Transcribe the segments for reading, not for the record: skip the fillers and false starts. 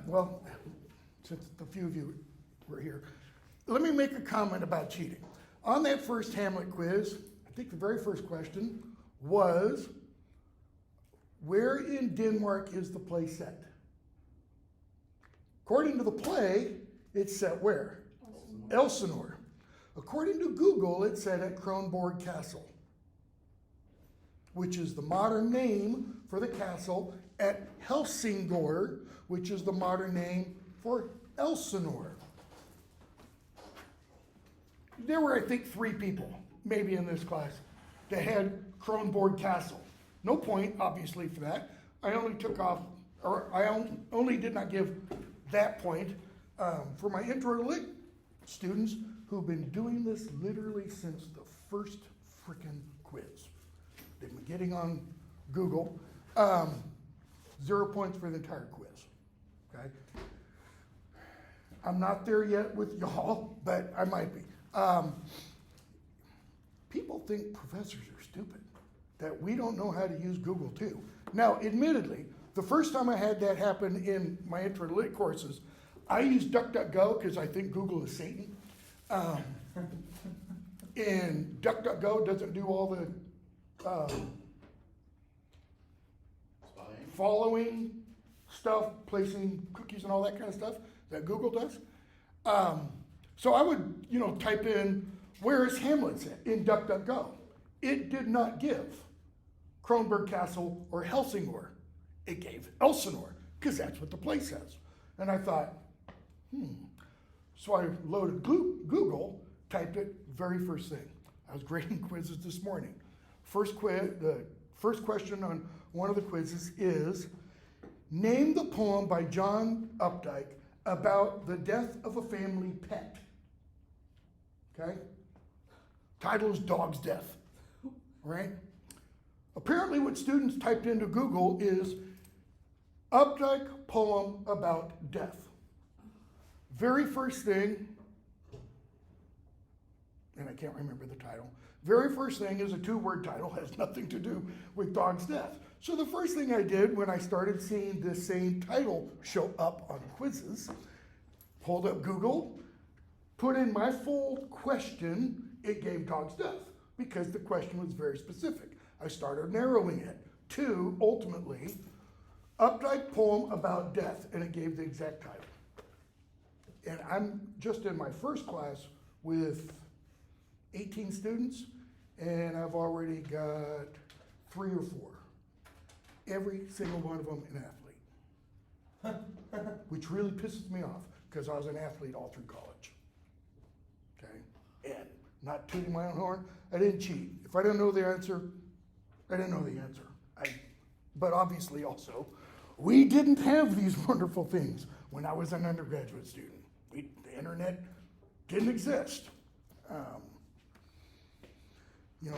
Well, since a few of you were here, let me make a comment about cheating. On that first Hamlet quiz, I think the very first question was, where in Denmark is the play set? According to the play, it's set where? Elsinore. According to Google, it said at Kronborg Castle, which is the modern name for the castle, at Helsingor, which is the modern name for Elsinore. There were, I think, 3 people, maybe in this class, that had Kronborg Castle. No point, obviously, for that. I only took off, or I only did not give that point for my intro to lit students who've been doing this literally since the first frickin' quiz. They've been getting on Google. 0 points for the entire quiz, okay? I'm not there yet with y'all, but I might be. People think professors are stupid, that we don't know how to use Google too. Now, admittedly, the first time I had that happen in my intro to lit courses, I used DuckDuckGo because I think Google is Satan. And DuckDuckGo doesn't do all the following stuff, placing cookies and all that kind of stuff that Google does. So I would, type in, where is Hamlet set in DuckDuckGo? It did not give Kronborg Castle or Helsingor. It gave Elsinore, because that's what the play says. And I thought, So I loaded Google, typed it, very first thing. I was grading quizzes this morning. The first question on one of the quizzes is, name the poem by John Updike about the death of a family pet. Okay? Title is Dog's Death, right? Apparently what students typed into Google is Updike poem about death. Very first thing, and I can't remember the title, very first thing is a 2-word title, has nothing to do with Dog's death. So the first thing I did when I started seeing this same title show up on quizzes, pulled up Google, put in my full question, it gave Dog's death, because the question was very specific. I started narrowing it to, ultimately, Updike poem about death, and it gave the exact title. And I'm just in my first class with 18 students, and I've already got 3 or 4. Every single one of them an athlete. Which really pisses me off, because I was an athlete all through college. Okay? And not tooting my own horn, I didn't cheat. If I didn't know the answer, I didn't know the answer. But obviously also, we didn't have these wonderful things when I was an undergraduate student. The internet didn't exist.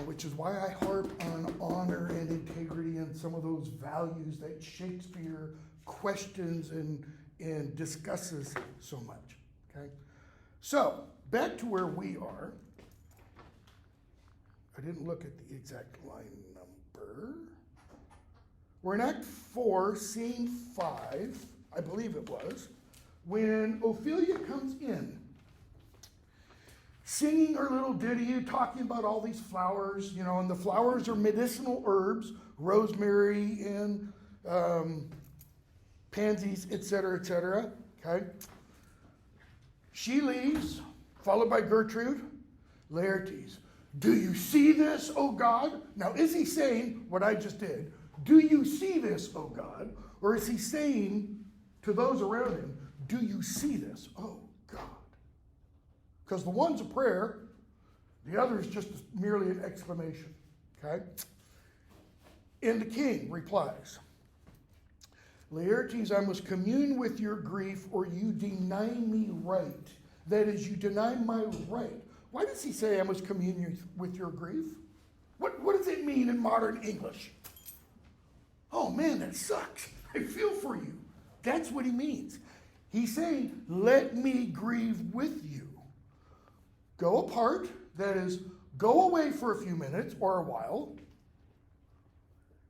Which is why I harp on honor and integrity and some of those values that Shakespeare questions and discusses so much, okay? So, back to where we are. I didn't look at the exact line number. We're in Act 4, Scene 5, I believe it was, when Ophelia comes in, singing her little ditty, talking about all these flowers, and the flowers are medicinal herbs, rosemary and pansies, etc., okay? She leaves, followed by Gertrude, Laertes. Do you see this, O God? Now, is he saying what I just did? Do you see this, O God? Or is he saying to those around him, do you see this, oh God? Because the one's a prayer, the other is just merely an exclamation, okay? And the king replies, Laertes, I must commune with your grief, or you deny me right. That is, you deny my right. Why does he say I must commune with your grief? What does it mean in modern English? Oh man, that sucks. I feel for you. That's what he means. He's saying, let me grieve with you. Go apart, that is, go away for a few minutes or a while.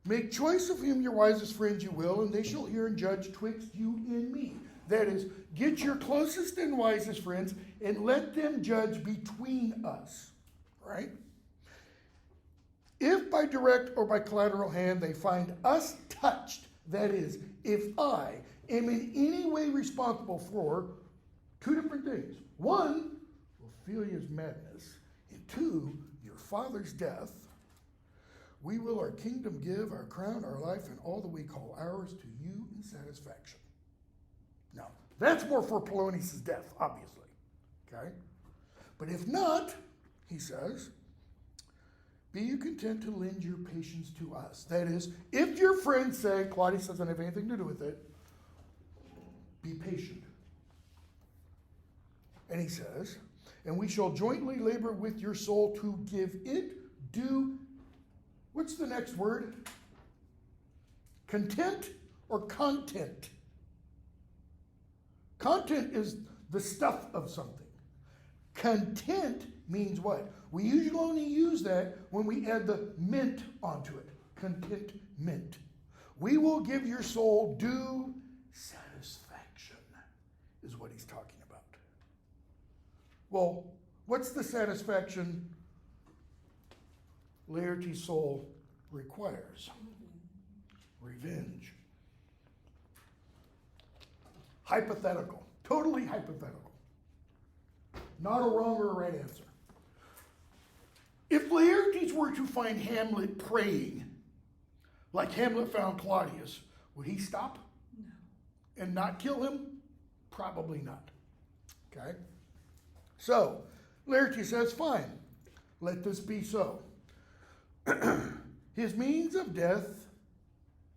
Make choice of whom your wisest friends you will, and they shall hear and judge twixt you and me. That is, get your closest and wisest friends and let them judge between us, right? If by direct or by collateral hand they find us touched, that is, if I am in any way responsible for two different things. One, Ophelia's madness, and two, your father's death, we will our kingdom give, our crown, our life, and all that we call ours to you in satisfaction. Now, that's more for Polonius' death, obviously. Okay? But if not, he says, be you content to lend your patience to us. That is, if your friends say, Claudius doesn't have anything to do with it, be patient. And he says, and we shall jointly labor with your soul to give it due. What's the next word? Content or content? Content is the stuff of something. Content means what? We usually only use that when we add the ment onto it. Contentment. We will give your soul due satisfaction, is what he's talking about. Well, what's the satisfaction Laertes' soul requires? Revenge. Hypothetical. Totally hypothetical. Not a wrong or a right answer. If Laertes were to find Hamlet praying, like Hamlet found Claudius, would he stop? No. And not kill him? Probably not. Okay? So, Laertes says, fine, let this be so. His means of death,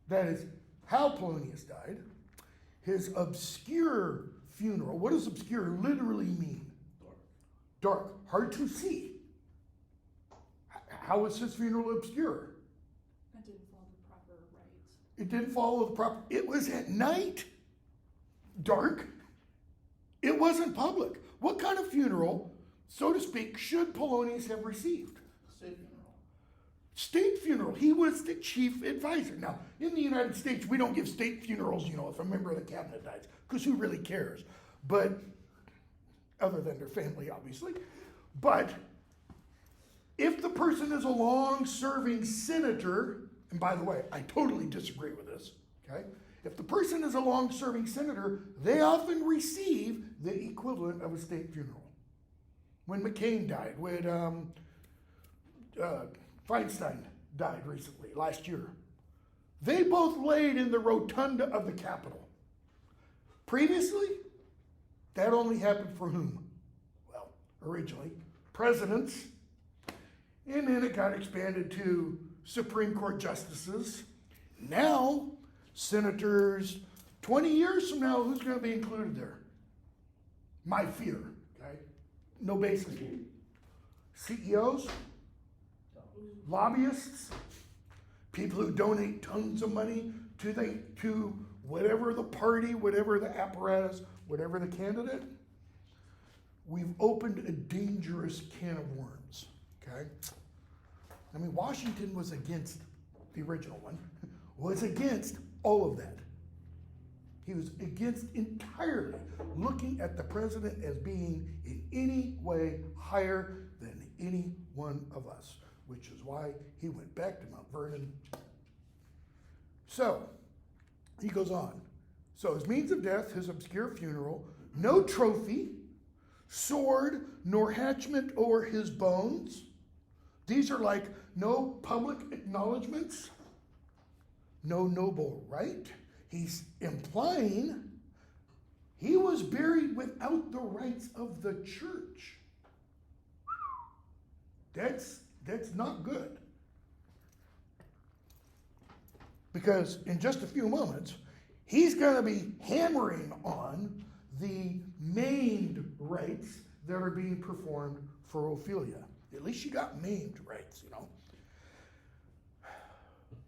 that is, how Polonius died, his obscure funeral. What does obscure literally mean? Dark. Hard to see. How was his funeral obscure? It didn't follow the proper rites. It didn't follow the proper. It was at night. Dark. It wasn't public. What kind of funeral, so to speak, should Polonius have received? State funeral. State funeral. He was the chief advisor. Now, in the United States, we don't give state funerals, if a member of the cabinet dies, because who really cares? But, other than their family, obviously. But, if the person is a long-serving senator, and by the way, I totally disagree with this, okay? If the person is a long-serving senator, they often receive the equivalent of a state funeral. When McCain died, when Feinstein died recently, last year, they both laid in the rotunda of the Capitol. Previously, that only happened for whom? Well, originally, presidents, and then it got expanded to Supreme Court justices. Now, senators, 20 years from now, who's going to be included there? My fear, okay? No basis. CEOs, lobbyists, people who donate tons of money to whatever the party, whatever the apparatus, whatever the candidate. We've opened a dangerous can of worms, okay? I mean, Washington was against the original one, was against all of that. He was against entirely looking at the president as being in any way higher than any one of us, which is why he went back to Mount Vernon. So, he goes on. So his means of death, his obscure funeral, no trophy, sword, nor hatchment o'er his bones. These are like no public acknowledgments, no noble right. He's implying he was buried without the rites of the church. That's not good. Because in just a few moments, he's going to be hammering on the maimed rites that are being performed for Ophelia. At least she got maimed rites,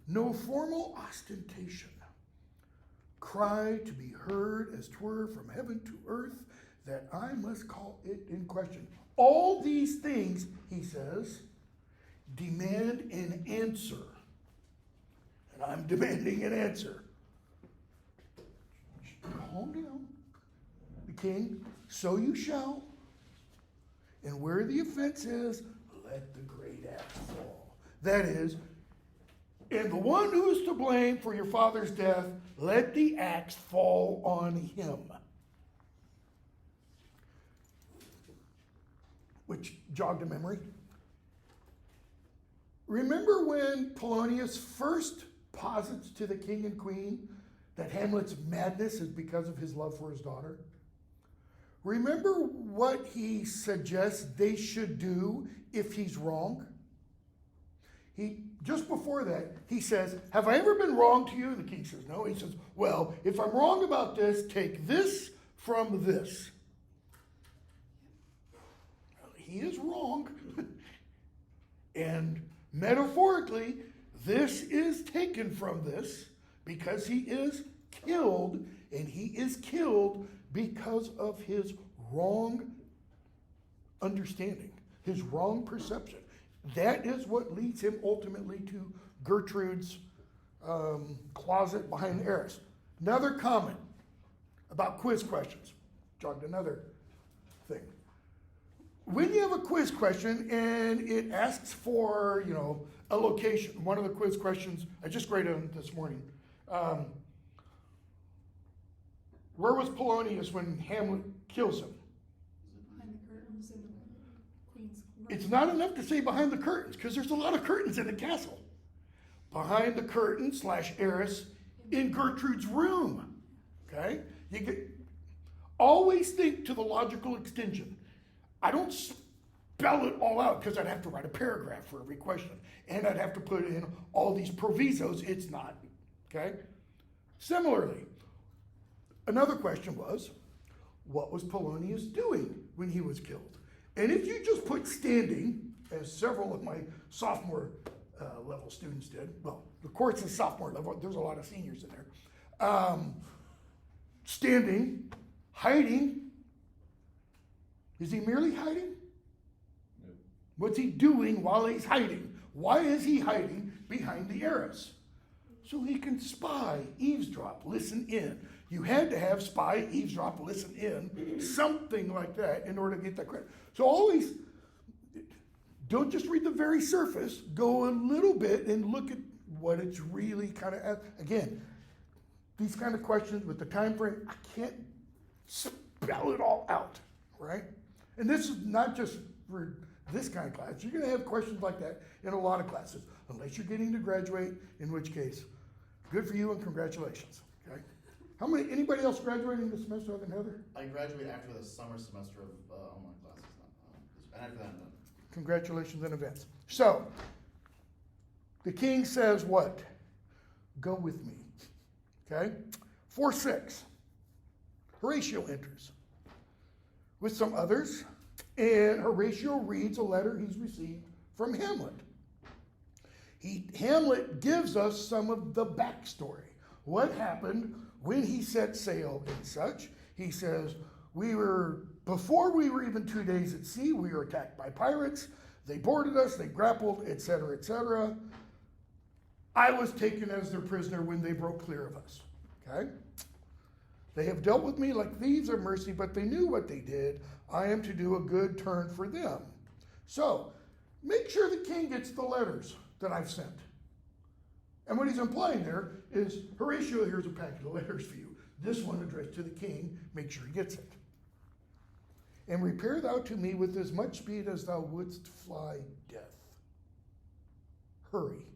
No formal ostentation. Cry to be heard as 'twere from heaven to earth, that I must call it in question. All these things, he says, demand an answer. And I'm demanding an answer. Calm down. king, so you shall. And where the offense is, let the great axe fall. That is, and the one who is to blame for your father's death, let the axe fall on him. Which jogged a memory. Remember when Polonius first posits to the king and queen that Hamlet's madness is because of his love for his daughter? Remember what he suggests they should do if he's wrong? Just before that, he says, have I ever been wrong to you? The king says, no. He says, well, if I'm wrong about this, take this from this. Well, he is wrong. And metaphorically, this is taken from this because he is killed, and he is killed because of his wrong understanding, his wrong perception. That is what leads him ultimately to Gertrude's closet behind the arras. Another comment about quiz questions. Jogged another thing. When you have a quiz question and it asks for, a location, one of the quiz questions, I just graded them this morning. Where was Polonius when Hamlet kills him? Behind the curtains in the queen's room. It's not enough to say behind the curtains, because there's a lot of curtains in the castle. Behind the curtain / arras in Gertrude's room. Okay? Always think to the logical extension. I don't spell it all out because I'd have to write a paragraph for every question. And I'd have to put in all these provisos. It's not. Okay? Similarly, another question was, what was Polonius doing when he was killed? And if you just put standing, as several of my sophomore level students did, well, the course is sophomore level, there's a lot of seniors in there. Standing, hiding. Is he merely hiding? No. What's he doing while he's hiding? Why is he hiding behind the arras? So he can spy, eavesdrop, listen in. You had to have spy, eavesdrop, listen in, something like that in order to get that credit. So always, don't just read the very surface, go a little bit and look at what it's really kind of, again, these kind of questions with the time frame, I can't spell it all out, right? And this is not just for this kind of class. You're going to have questions like that in a lot of classes, unless you're getting to graduate, in which case, good for you and congratulations. Okay. Anybody else graduating this semester other than Heather? I graduate after the summer semester of online classes, and after that I'm done. Congratulations in advance. So, the king says what? Go with me. Okay? 4:6. Horatio enters with some others, and Horatio reads a letter he's received from Hamlet. Hamlet gives us some of the backstory. What happened when he set sail and such? He says, before we were even 2 days at sea, we were attacked by pirates. They boarded us, they grappled, etc., etc. I was taken as their prisoner when they broke clear of us. Okay? They have dealt with me like thieves of mercy, but they knew what they did. I am to do a good turn for them. So, make sure the king gets the letters that I've sent. And what he's implying there is, Horatio, here's a packet of letters for you. This one addressed to the king, make sure he gets it. And repair thou to me with as much speed as thou wouldst fly death. Hurry.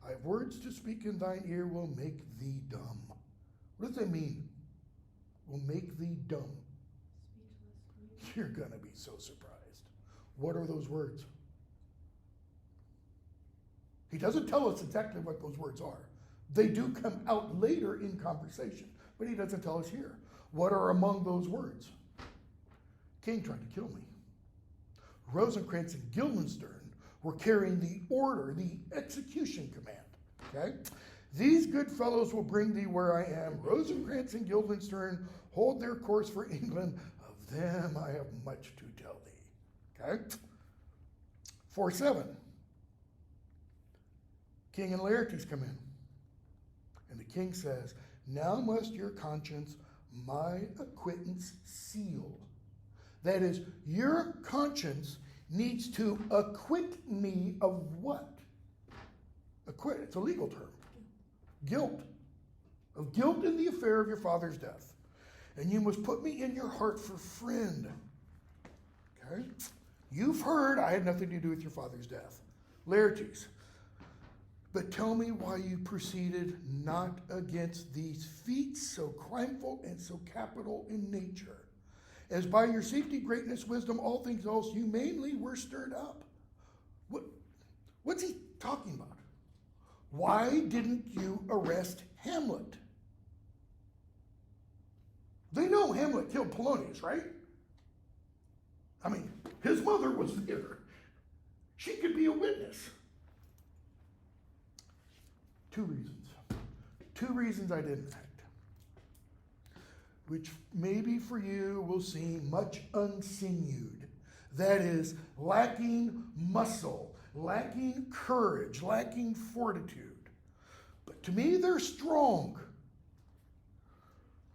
I have words to speak in thine ear will make thee dumb. What does that mean? Will make thee dumb. You're going to be so surprised. What are those words? He doesn't tell us exactly what those words are. They do come out later in conversation, but he doesn't tell us here. What are among those words? King tried to kill me. Rosencrantz and Guildenstern were carrying the order, the execution command. Okay? These good fellows will bring thee where I am. Rosencrantz and Guildenstern hold their course for England. Of them I have much to tell thee. Okay? 4:7. King and Laertes come in. And the king says, now must your conscience my acquittance seal. That is, your conscience needs to acquit me of what? Acquit, it's a legal term. Guilt. Of guilt in the affair of your father's death. And you must put me in your heart for friend. Okay? You've heard I had nothing to do with your father's death. Laertes. But tell me why you proceeded not against these feats so crimeful and so capital in nature, as by your safety, greatness, wisdom, all things else, you mainly were stirred up. What's he talking about? Why didn't you arrest Hamlet? They know Hamlet killed Polonius, right? I mean, his mother was there. She could be a witness. Two reasons I didn't act, which maybe for you will seem much unsinewed. That is, lacking muscle, lacking courage, lacking fortitude. But to me, they're strong.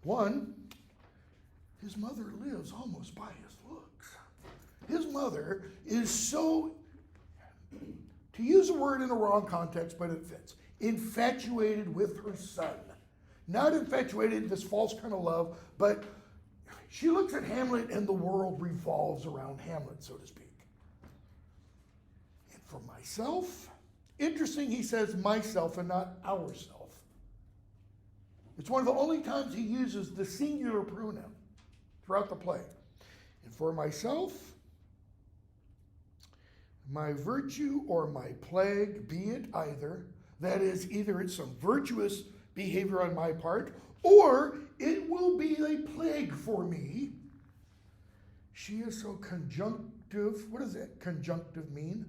One, his mother lives almost by his looks. His mother is so, to use a word in a wrong context, but it fits, infatuated with her son. Not infatuated, this false kind of love, but she looks at Hamlet and the world revolves around Hamlet, so to speak. And for myself, interesting, he says myself and not ourself. It's one of the only times he uses the singular pronoun throughout the play. And for myself, my virtue or my plague, be it either, that is, either it's some virtuous behavior on my part, or it will be a plague for me. She is so conjunctive. What does that conjunctive mean?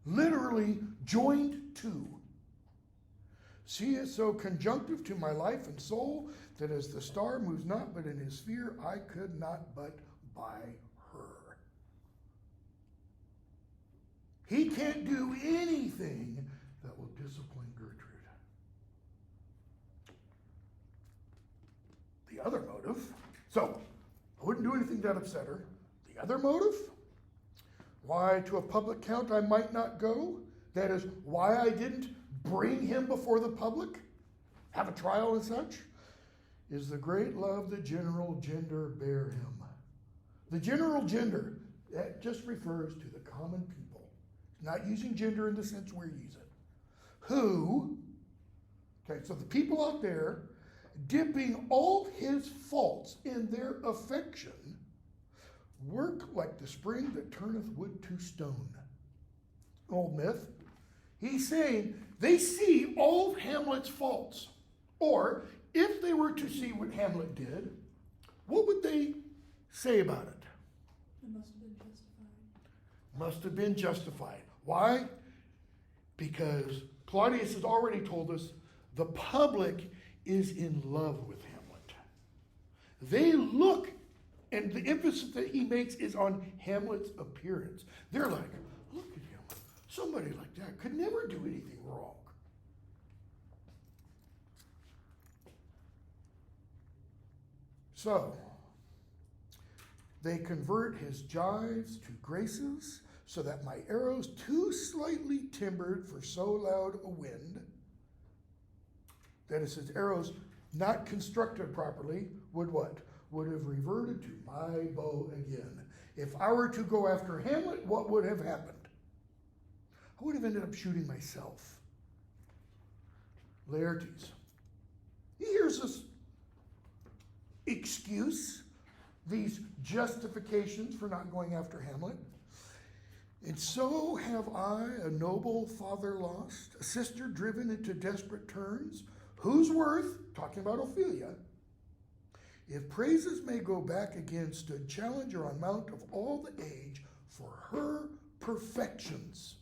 Literally joined to. She is so conjunctive to my life and soul that as the star moves not but in his sphere, I could not but by her. He can't do anything that will disappoint Gertrude. The other motive, so I wouldn't do anything that upset her. The other motive, why to a public count I might not go, that is why I didn't bring him before the public, have a trial and such, is the great love the general gender bear him. The general gender, that just refers to the common people. Not using gender in the sense we use it. Who, okay, so the people out there, dipping all his faults in their affection, work like the spring that turneth wood to stone. Old myth. He's saying they see all of Hamlet's faults. Or, if they were to see what Hamlet did, what would they say about it? It must have been justified. Must have been justified. Why? Because Claudius has already told us the public is in love with Hamlet. They look, and the emphasis that he makes is on Hamlet's appearance. They're like, look at him. Somebody like that could never do anything wrong. So, they convert his gyves to graces, so that my arrows, too slightly timbered for so loud a wind, that is, his arrows not constructed properly, would what? Would have reverted to my bow again. If I were to go after Hamlet, what would have happened? I would have ended up shooting myself. Laertes. He hears this excuse, these justifications for not going after Hamlet. And so have I a noble father lost, a sister driven into desperate turns, whose worth, talking about Ophelia, if praises may go back again, stood challenger on mount of all the age for her perfections.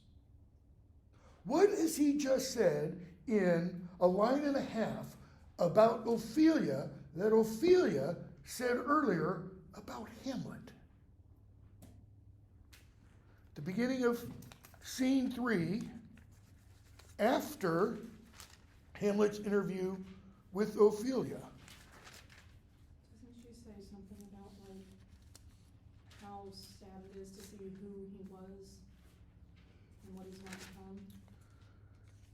What has he just said in a line and a half about Ophelia that Ophelia said earlier about Hamlet? The beginning of scene 3, after Hamlet's interview with Ophelia. something about like how sad it is to see who he was and what he's now become?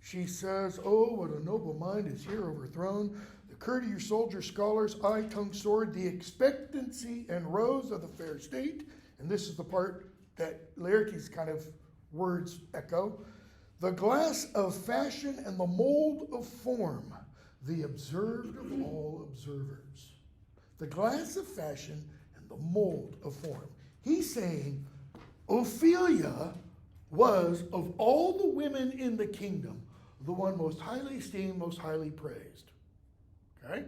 She says, "Oh, what a noble mind is here overthrown. The courtier soldier, scholars, eye-tongue sword, the expectancy and rose of the fair state." And this is the part that Laertes' kind of words echo. "The glass of fashion and the mold of form, the observed of all observers." The glass of fashion and the mold of form. He's saying Ophelia was, of all the women in the kingdom, the one most highly esteemed, most highly praised. Okay?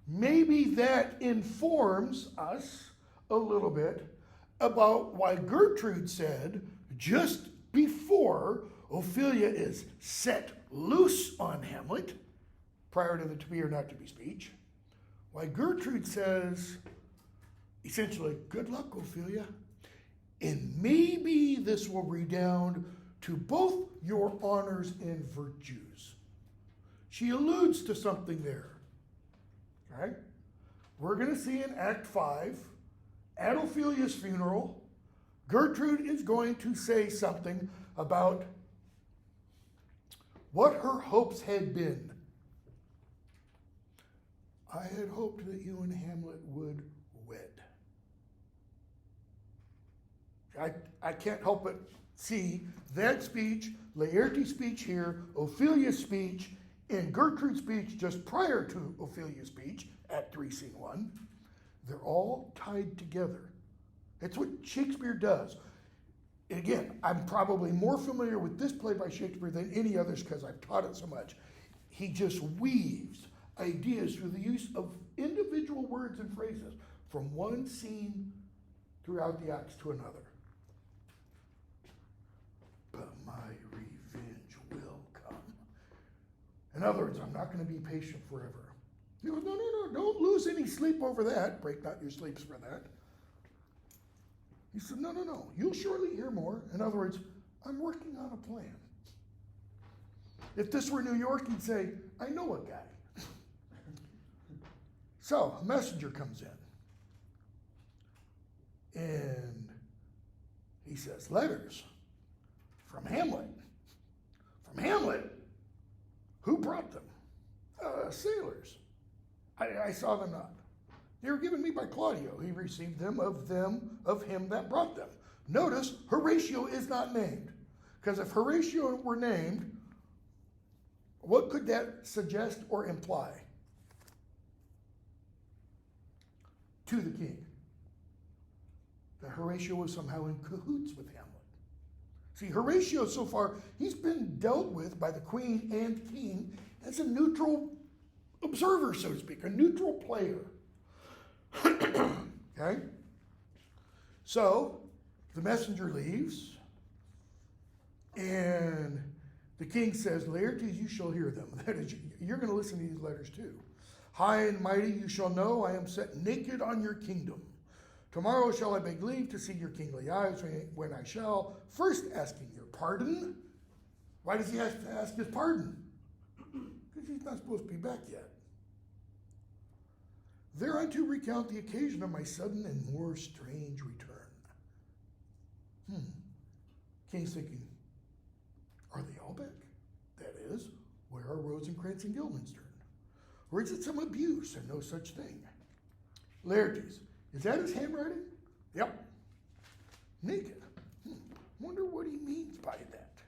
Maybe that informs us a little bit about why Gertrude said, just before Ophelia is set loose on Hamlet, prior to the to be or not to be speech, why Gertrude says, essentially, good luck, Ophelia, and maybe this will redound to both your honors and virtues. She alludes to something there. Okay? We're going to see in Act 5, at Ophelia's funeral, Gertrude is going to say something about what her hopes had been. "I had hoped that you and Hamlet would wed." I can't help but see that speech, Laertes' speech here, Ophelia's speech, and Gertrude's speech just prior to Ophelia's speech, Act 3, Scene 1. They're all tied together. It's what Shakespeare does. And again, I'm probably more familiar with this play by Shakespeare than any others because I've taught it so much. He just weaves ideas through the use of individual words and phrases from one scene throughout the acts to another. But my revenge will come. In other words, I'm not going to be patient forever. He goes, no, don't lose any sleep over that. Break not your sleeps for that. He said, no, you'll surely hear more. In other words, I'm working on a plan. If this were New York, he'd say, I know a guy. So, a messenger comes in. And he says, letters from Hamlet. From Hamlet? Who brought them? Sailors. I saw them not. They were given me by Claudio. He received them, of him that brought them. Notice, Horatio is not named. Because if Horatio were named, what could that suggest or imply to the king? That Horatio was somehow in cahoots with Hamlet. See, Horatio so far, he's been dealt with by the queen and king as a neutral observer, so to speak, a neutral player. Okay? So, the messenger leaves, and the king says, Laertes, you shall hear them. That is, you're going to listen to these letters too. High and mighty, you shall know, I am set naked on your kingdom. Tomorrow shall I beg leave to see your kingly eyes, when I shall, first asking your pardon. Why does he have to ask his pardon? Because he's not supposed to be back yet. Thereunto recount the occasion of my sudden and more strange return. King's thinking, are they all back? That is, where are Rosencrantz and Guildenstern? Or is it some abuse and no such thing? Laertes, is that his handwriting? Yep. Naked. Wonder what he means by that.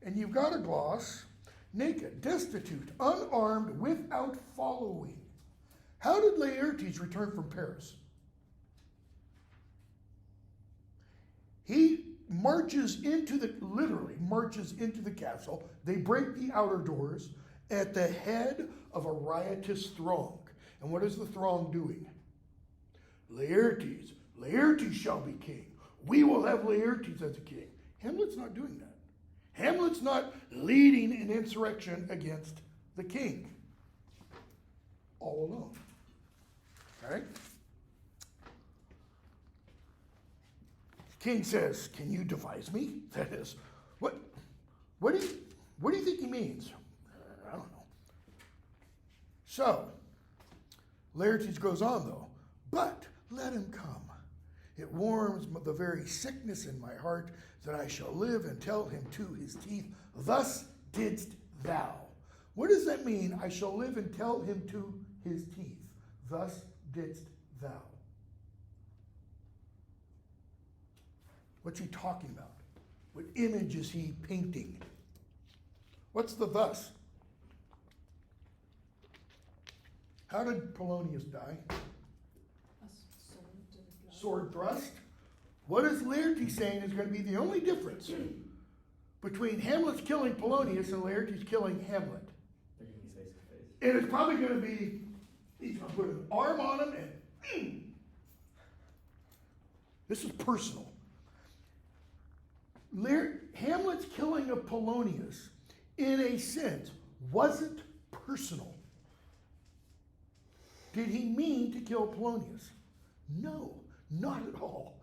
And you've got a gloss. Naked, destitute, unarmed, without following. How did Laertes return from Paris? He literally marches into the castle. They break the outer doors at the head of a riotous throng. And what is the throng doing? Laertes shall be king. We will have Laertes as a king. Hamlet's not doing that. Hamlet's not leading an insurrection against the king. All alone. Okay? King says, can you devise me? That is, what do you think he means? I don't know. So, Laertes goes on though, but let him come. It warms the very sickness in my heart that I shall live and tell him to his teeth, thus didst thou. What does that mean? I shall live and tell him to his teeth, thus didst thou. What's he talking about? What image is he painting? What's the thus? How did Polonius die? A sword to the gut. Sword thrust. What is Laertes saying is going to be the only difference between Hamlet's killing Polonius and Laertes killing Hamlet? They're gonna be face to face. And it's probably going to be, he's going to put an arm on him and this is personal. Hamlet's killing of Polonius, in a sense, wasn't personal. Did he mean to kill Polonius? No, not at all.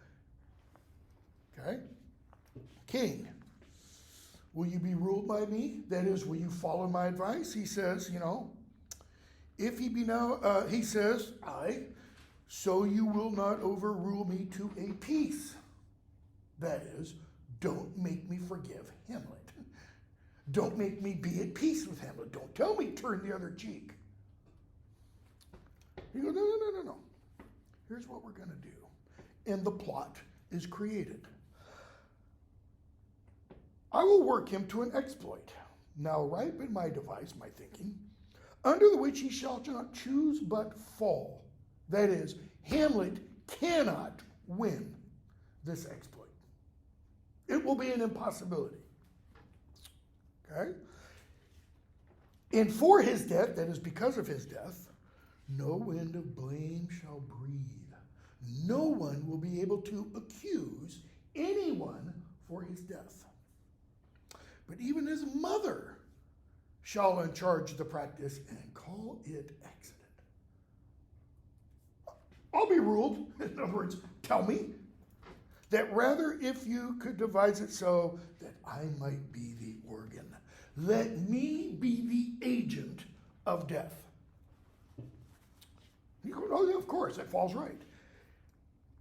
Okay? King, will you be ruled by me? That is, will you follow my advice? He says, if he be now, he says, aye, so you will not overrule me to a peace. That is, don't make me forgive Hamlet. Don't make me be at peace with Hamlet. Don't tell me turn the other cheek. He goes, no. Here's what we're going to do. And the plot is created. I will work him to an exploit. Now ripen my device, my thinking, under the which he shall not choose but fall. That is, Hamlet cannot win this exploit. It will be an impossibility. Okay? And for his death, that is because of his death, no wind of blame shall breathe. No one will be able to accuse anyone for his death. But even his mother shall uncharge the practice and call it accident. I'll be ruled. In other words, tell me that rather if you could devise it so that I might be the organ, let me be the agent of death. He goes, oh yeah, of course, that falls right.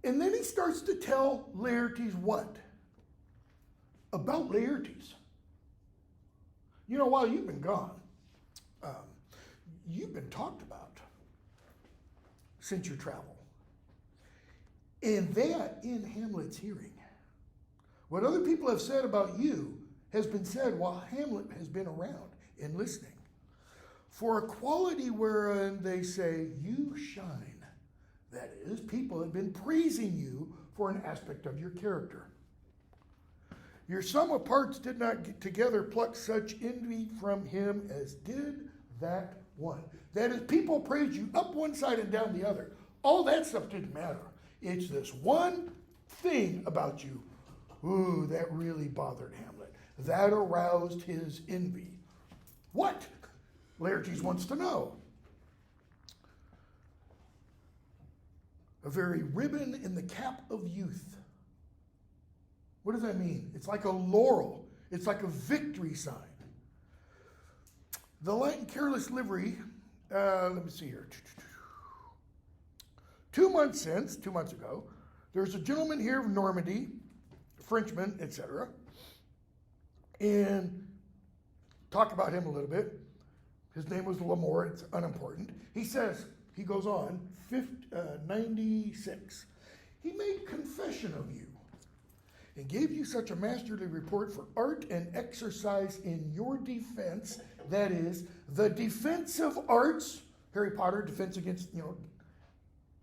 And then he starts to tell Laertes what? About Laertes. While you've been gone, you've been talked about since your travel. And that in Hamlet's hearing. What other people have said about you has been said while Hamlet has been around and listening. For a quality wherein they say, you shine. That is, people have been praising you for an aspect of your character. Your sum of parts did not get together pluck such envy from him as did that one. That is, people praise you up one side and down the other. All that stuff didn't matter. It's this one thing about you. Ooh, that really bothered Hamlet. That aroused his envy. What? Laertes wants to know. A very ribbon in the cap of youth. What does that mean? It's like a laurel. It's like a victory sign. The light and careless livery, let me see here. 2 months ago, there's a gentleman here of Normandy, Frenchman, etc. And talk about him a little bit. His name was Lamore, it's unimportant. He says, he goes on, 96. He made confession of you and gave you such a masterly report for art and exercise in your defense, that is, the defensive arts, Harry Potter, defense against,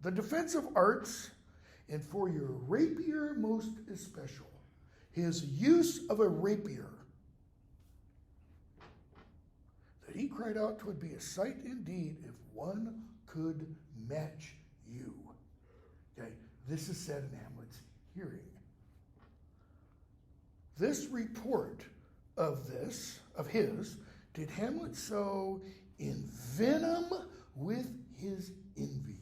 the defensive arts, and for your rapier most especial, his use of a rapier, that he cried out 'twould be a sight indeed if one could match you. Okay, this is said in Hamlet's hearing. This report of his, did Hamlet so envenom with his envy.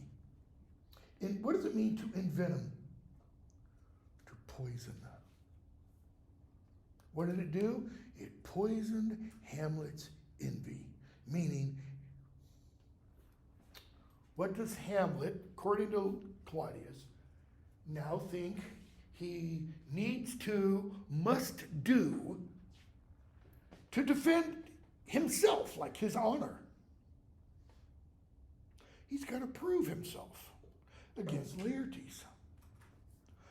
And what does it mean to envenom? To poison. What did it do? It poisoned Hamlet's envy. Meaning, what does Hamlet, according to Claudius, now think he needs to, must do to defend himself, like his honor? He's got to prove himself against Laertes.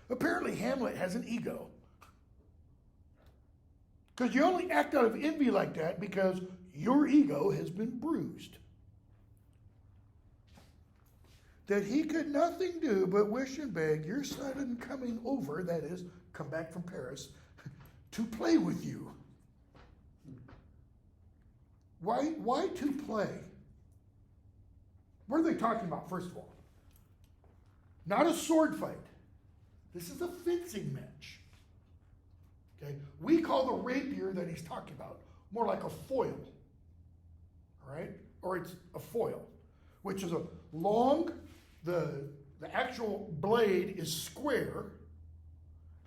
Apparently, Hamlet has an ego. Because you only act out of envy like that because your ego has been bruised. That he could nothing do but wish and beg your sudden coming over, that is, come back from Paris, to play with you. Why to play? What are they talking about, first of all? Not a sword fight. This is a fencing match. Okay? We call the rapier that he's talking about more like a foil. All right? Or it's a foil, which is a long, the actual blade is square,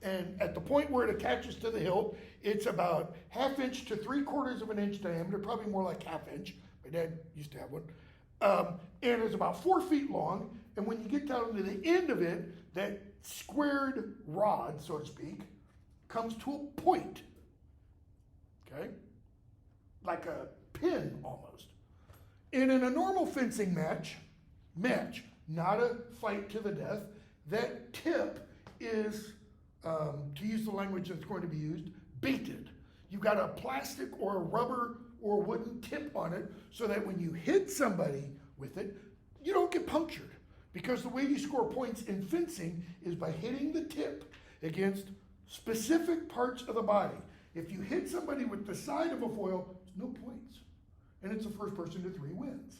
and at the point where it attaches to the hilt, it's about 1/2 inch to 3/4 of an inch diameter, probably more like 1/2 inch. My dad used to have one. And it's about 4 feet long, and when you get down to the end of it, that squared rod, so to speak, comes to a point. Okay? Like a pin almost. And in a normal fencing match, not a fight to the death, that tip is, to use the language that's going to be used, baited. You've got a plastic or a rubber or wooden tip on it so that when you hit somebody with it, you don't get punctured. Because the way you score points in fencing is by hitting the tip against specific parts of the body. If you hit somebody with the side of a foil, no points. And it's the first person to 3 wins.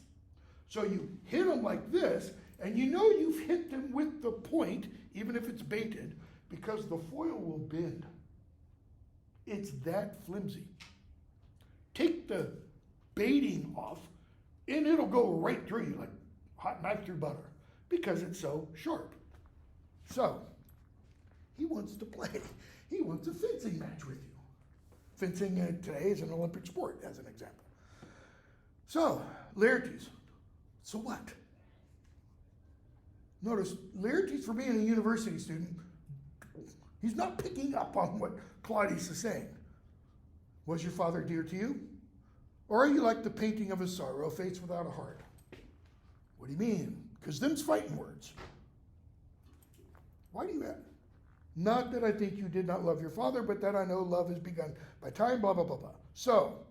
So you hit them like this, and you know you've hit them with the point, even if it's baited, because the foil will bend. It's that flimsy. Take the baiting off, and it'll go right through you like hot knife through butter, because it's so sharp. So, he wants to play. He wants a fencing match with you. Fencing today is an Olympic sport, as an example. So, Laertes, so what? Notice, Laertes, for being a university student, he's not picking up on what Claudius is saying. Was your father dear to you? Or are you like the painting of a sorrow, face without a heart? What do you mean? Because them's fighting words. Why do you ask? Not that I think you did not love your father, but that I know love has begun by time, blah, blah, blah, blah. So,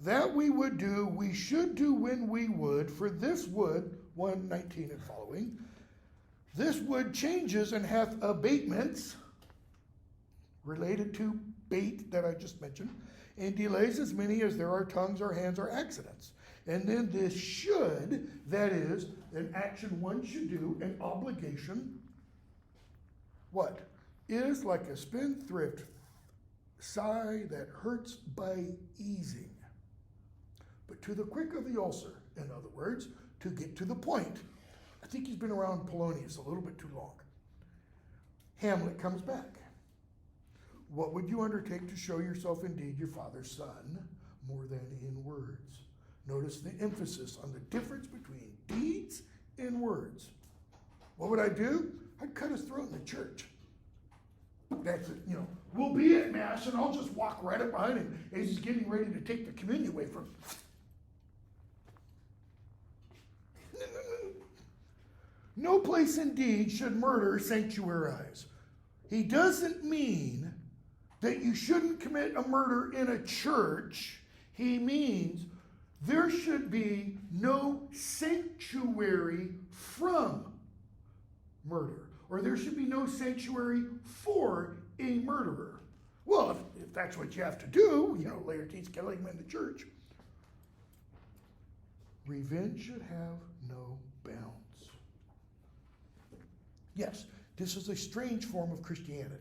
that we would do, we should do when we would, for this would, 1:19 and following, this wood changes and hath abatements, related to bait that I just mentioned, and delays as many as there are tongues or hands or accidents. And then this should, that is, an action one should do, an obligation, what? Is like a spendthrift sigh that hurts by easing. But to the quick of the ulcer, in other words, to get to the point. I think he's been around Polonius a little bit too long. Hamlet comes back. What would you undertake to show yourself indeed your father's son, more than in words? Notice the emphasis on the difference between deeds and words. What would I do? I'd cut his throat in the church. That's it, we'll be at Mass and I'll just walk right up behind him as he's getting ready to take the communion away from him. No place indeed should murder sanctuarize. He doesn't mean that you shouldn't commit a murder in a church. He means there should be no sanctuary from murder, or there should be no sanctuary for a murderer. Well, if that's what you have to do, Laertes killing him in the church. Revenge should have no bounds. Yes, this is a strange form of Christianity.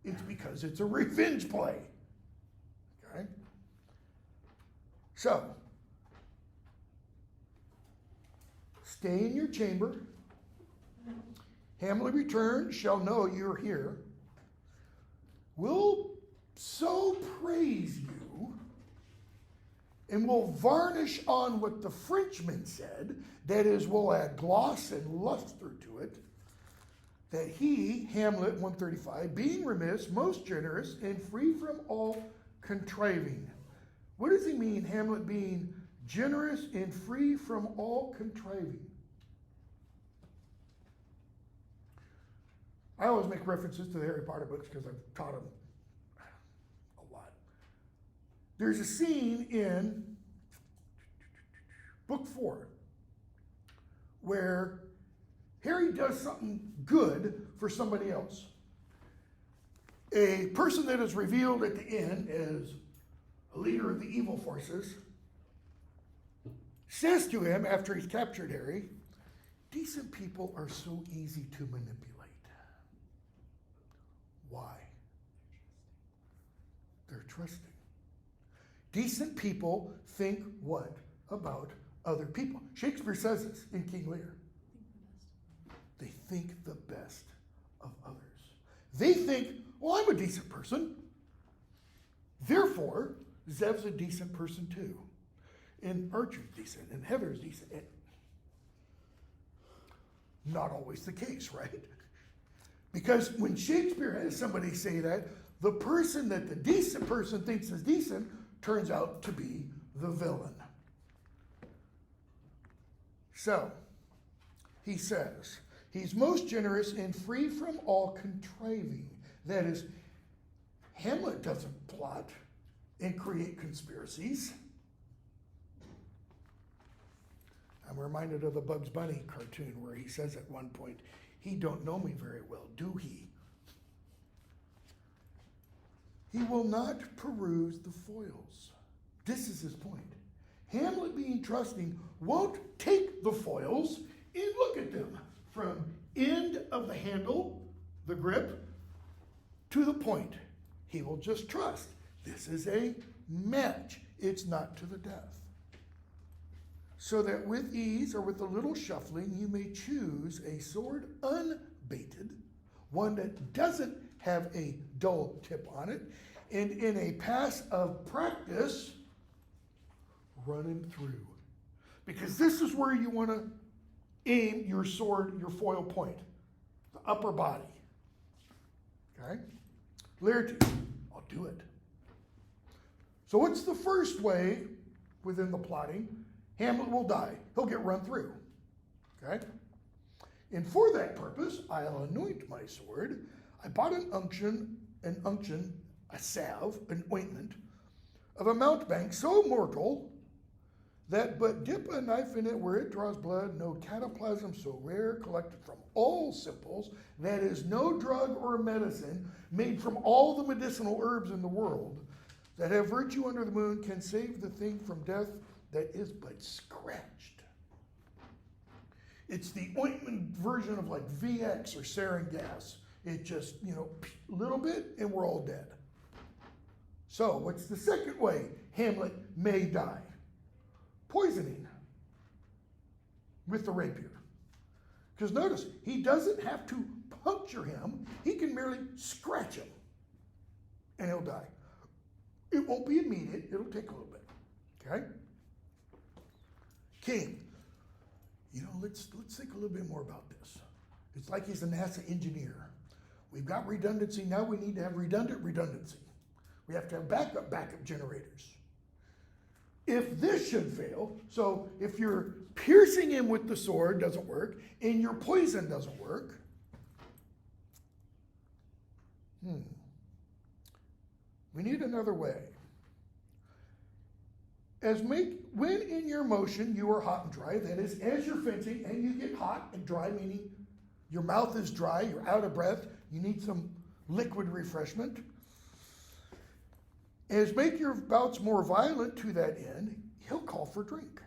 It's because it's a revenge play. Okay? So, stay in your chamber. Hamlet returned, shall know you're here. Will so praise you and we'll varnish on what the Frenchman said, that is, we'll add gloss and luster to it, that he, Hamlet 135, being remiss, most generous, and free from all contriving. What does he mean, Hamlet being generous and free from all contriving? I always make references to the Harry Potter books because I've taught them a lot. There's a scene in book 4 where Harry does something good for somebody else. A person that is revealed at the end as a leader of the evil forces says to him after he's captured Harry, decent people are so easy to manipulate. Why? They're trusting. Decent people think what about other people? Shakespeare says this in King Lear. They think the best of others. They think, well, I'm a decent person. Therefore, Zev's a decent person too. And Archer's decent, and Heather's decent. And not always the case, right? Because when Shakespeare has somebody say that, the person that the decent person thinks is decent turns out to be the villain. So, he says, he's most generous and free from all contriving. That is, Hamlet doesn't plot and create conspiracies. I'm reminded of the Bugs Bunny cartoon where he says at one point, he don't know me very well, do he? He will not peruse the foils. This is his point. Hamlet, being trusting, won't take the foils and look at them from end of the handle, the grip, to the point. He will just trust. This is a match. It's not to the death. So that with ease or with a little shuffling, you may choose a sword unbaited, one that doesn't have a dull tip on it, and in a pass of practice, run him through. Because this is where you want to aim your sword, your foil point, the upper body. Okay? Laertes, I'll do it. So what's the first way within the plotting? Hamlet will die. He'll get run through. Okay? And for that purpose, I'll anoint my sword. I bought an unction, a salve, an ointment of a mountebank so mortal that but dip a knife in it where it draws blood, no cataplasm so rare, collected from all simples, that is no drug or medicine made from all the medicinal herbs in the world that have virtue under the moon can save the thing from death that is but scratched. It's the ointment version of like VX or sarin gas. It just, a little bit and we're all dead. So what's the second way Hamlet may die? Poisoning with the rapier. Because notice, he doesn't have to puncture him. He can merely scratch him and he'll die. It won't be immediate. It'll take a little bit. Okay? King. Let's think a little bit more about this. It's like he's a NASA engineer. We've got redundancy. Now we need to have redundancy. We have to have backup generators. If this should fail, so if you're piercing him with the sword doesn't work, and your poison doesn't work, we need another way. When in your motion you are hot and dry, that is, as you're fencing and you get hot and dry, meaning your mouth is dry, you're out of breath, you need some liquid refreshment. As make your bouts more violent to that end, he'll call for drink.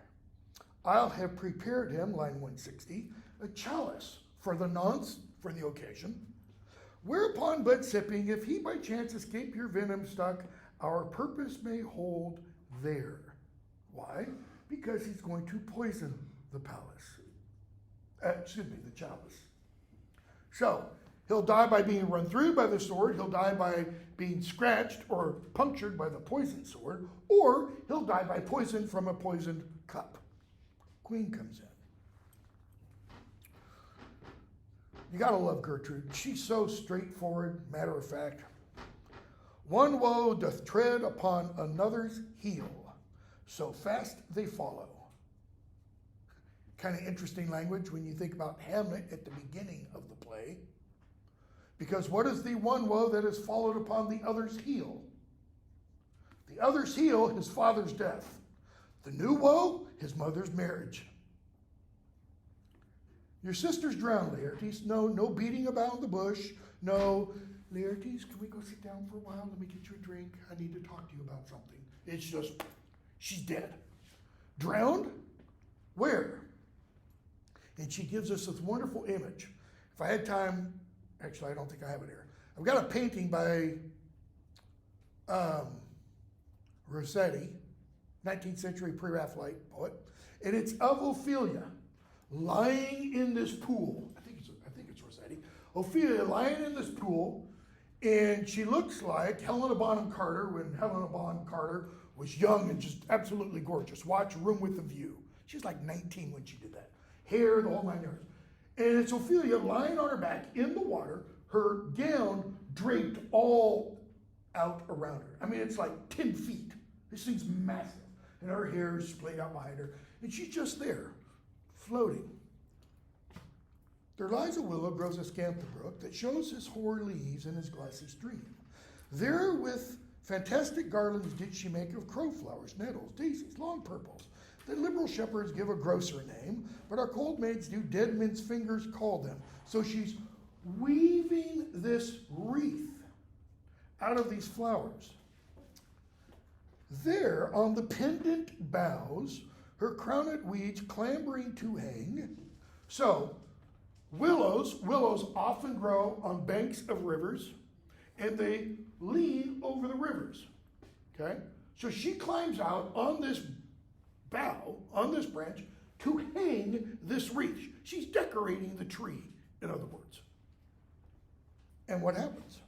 I'll have prepared him, line 160, a chalice for the nonce for the occasion. Whereupon, but sipping, if he by chance escape your venom stuck, our purpose may hold there. Why? Because he's going to poison the the chalice. So, He'll die by being run through by the sword. He'll die by being scratched or punctured by the poisoned sword. Or he'll die by poison from a poisoned cup. Queen comes in. You gotta love Gertrude. She's so straightforward, matter of fact. One woe doth tread upon another's heel, so fast they follow. Kind of interesting language when you think about Hamlet at the beginning of the play. Because what is the one woe that is followed upon the other's heel? The other's heel, his father's death. The new woe, his mother's marriage. Your sister's drowned, Laertes. No beating about the bush. No, Laertes, can we go sit down for a while? Let me get you a drink. I need to talk to you about something. It's just, she's dead. Drowned? Where? And she gives us this wonderful image. If I had time, actually, I don't think I have it here. I've got a painting by Rossetti, 19th century pre-Raphaelite poet, and it's of Ophelia lying in this pool. I think it's Rossetti. Ophelia lying in this pool, and she looks like Helena Bonham Carter when Helena Bonham Carter was young and just absolutely gorgeous. Watch Room with a View. She was like 19 when she did that. Hair, the whole 9 yards. And it's Ophelia lying on her back in the water, her gown draped all out around her. I mean, it's like 10 feet. This thing's massive. And her hair is splayed out behind her. And she's just there, floating. There lies a willow, grows a scantha brook, that shows his hoar leaves in his glassy stream. There with fantastic garlands did she make of crowflowers, nettles, daisies, long purples. The liberal shepherds give a grosser name, but our cold maids do dead men's fingers call them. So she's weaving this wreath out of these flowers. There, on the pendant boughs, her crowned weeds clambering to hang. So, willows often grow on banks of rivers, and they lean over the rivers. Okay? So she climbs out on this bough, on this branch, to hang this wreath. She's decorating the tree, in other words. And what happens?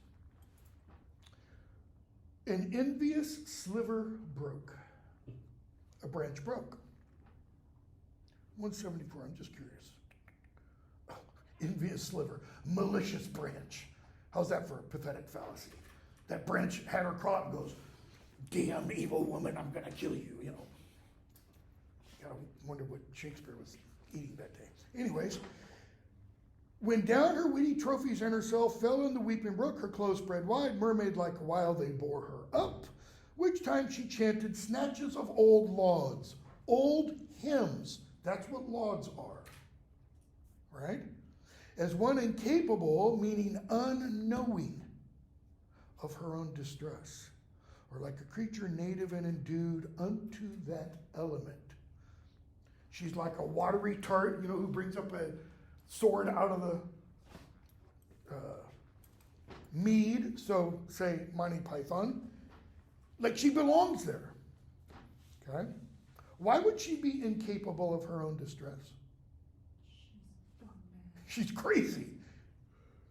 An envious sliver broke. A branch broke. 174, I'm just curious. Oh, envious sliver, malicious branch. How's that for a pathetic fallacy? That branch had her caught and goes, damn evil woman, I'm gonna kill you, you know. Gotta wonder what Shakespeare was eating that day. Anyways, when down her witty trophies and herself fell in the weeping brook, her clothes spread wide, mermaid-like a while they bore her up, which time she chanted snatches of old lauds, old hymns. That's what lauds are, right? As one incapable, meaning unknowing of her own distress, or like a creature native and endued unto that element. She's like a watery tart, who brings up a sword out of the mead, so say Monty Python. Like she belongs there, okay? Why would she be incapable of her own distress? She's crazy,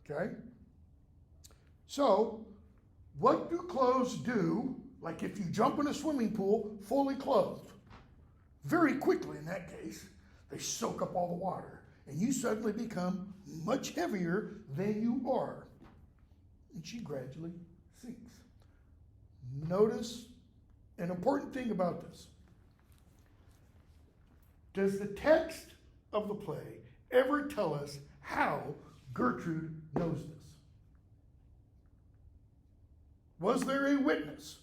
okay? So, what do clothes do, like if you jump in a swimming pool fully clothed? Very quickly in that case, they soak up all the water, and you suddenly become much heavier than you are. And she gradually sinks. Notice an important thing about this. Does the text of the play ever tell us how Gertrude knows this? Was there a witness?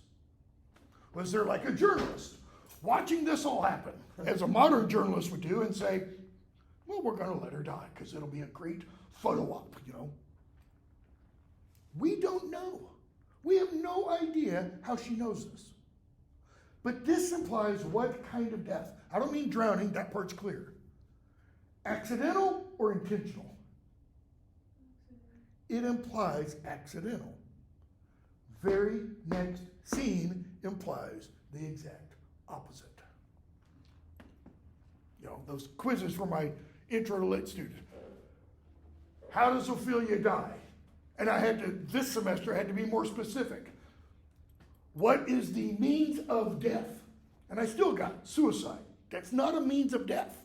Was there like a journalist watching this all happen, as a modern journalist would do, and say, well, we're going to let her die because it'll be a great photo op, We don't know. We have no idea how she knows this. But this implies what kind of death? I don't mean drowning, that part's clear. Accidental or intentional? It implies accidental. Very next scene implies the exact opposite. Those quizzes for my intro to lit students. How does Ophelia die? And this semester, I had to be more specific. What is the means of death? And I still got suicide. That's not a means of death.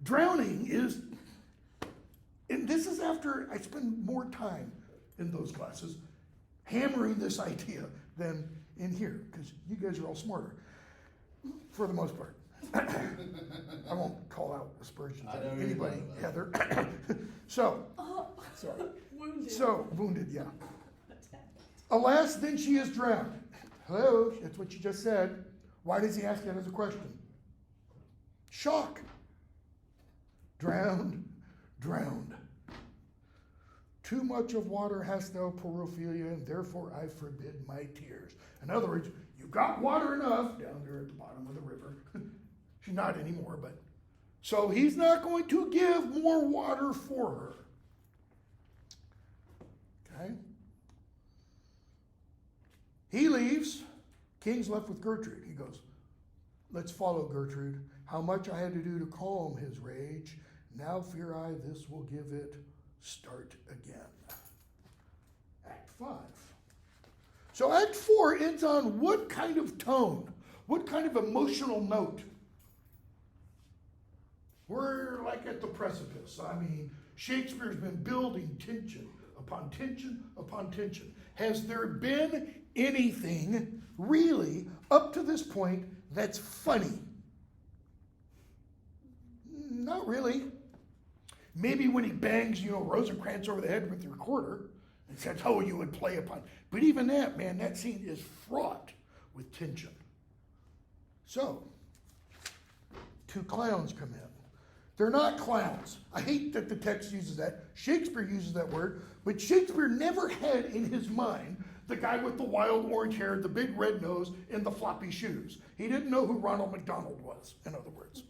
Drowning is, and this is after I spend more time in those classes hammering this idea than in here, because you guys are all smarter, for the most part. I won't call out aspersions I know on you're anybody, talking Heather. So, Oh, sorry. wounded. So, wounded, yeah. Attacked. Alas, then she is drowned. Hello, that's what you just said. Why does he ask that as a question? Shock. Drowned, drowned. Too much of water hast thou, poor Ophelia, and therefore I forbid my tears. In other words, you've got water enough down there at the bottom of the river. She's not anymore, but. So he's not going to give more water for her. Okay? He leaves. King's left with Gertrude. He goes, let's follow Gertrude. How much I had to do to calm his rage. Now fear I this will give it start again. Act 5. So Act 4 ends on what kind of tone? What kind of emotional note? We're like at the precipice. I mean, Shakespeare's been building tension upon tension upon tension. Has there been anything really up to this point that's funny? Not really. Maybe when he bangs, Rosencrantz over the head with the recorder and says, oh, you would play upon. But even that, man, that scene is fraught with tension. So, 2 clowns come in. They're not clowns. I hate that the text uses that. Shakespeare uses that word, but Shakespeare never had in his mind the guy with the wild orange hair, the big red nose, and the floppy shoes. He didn't know who Ronald McDonald was, in other words.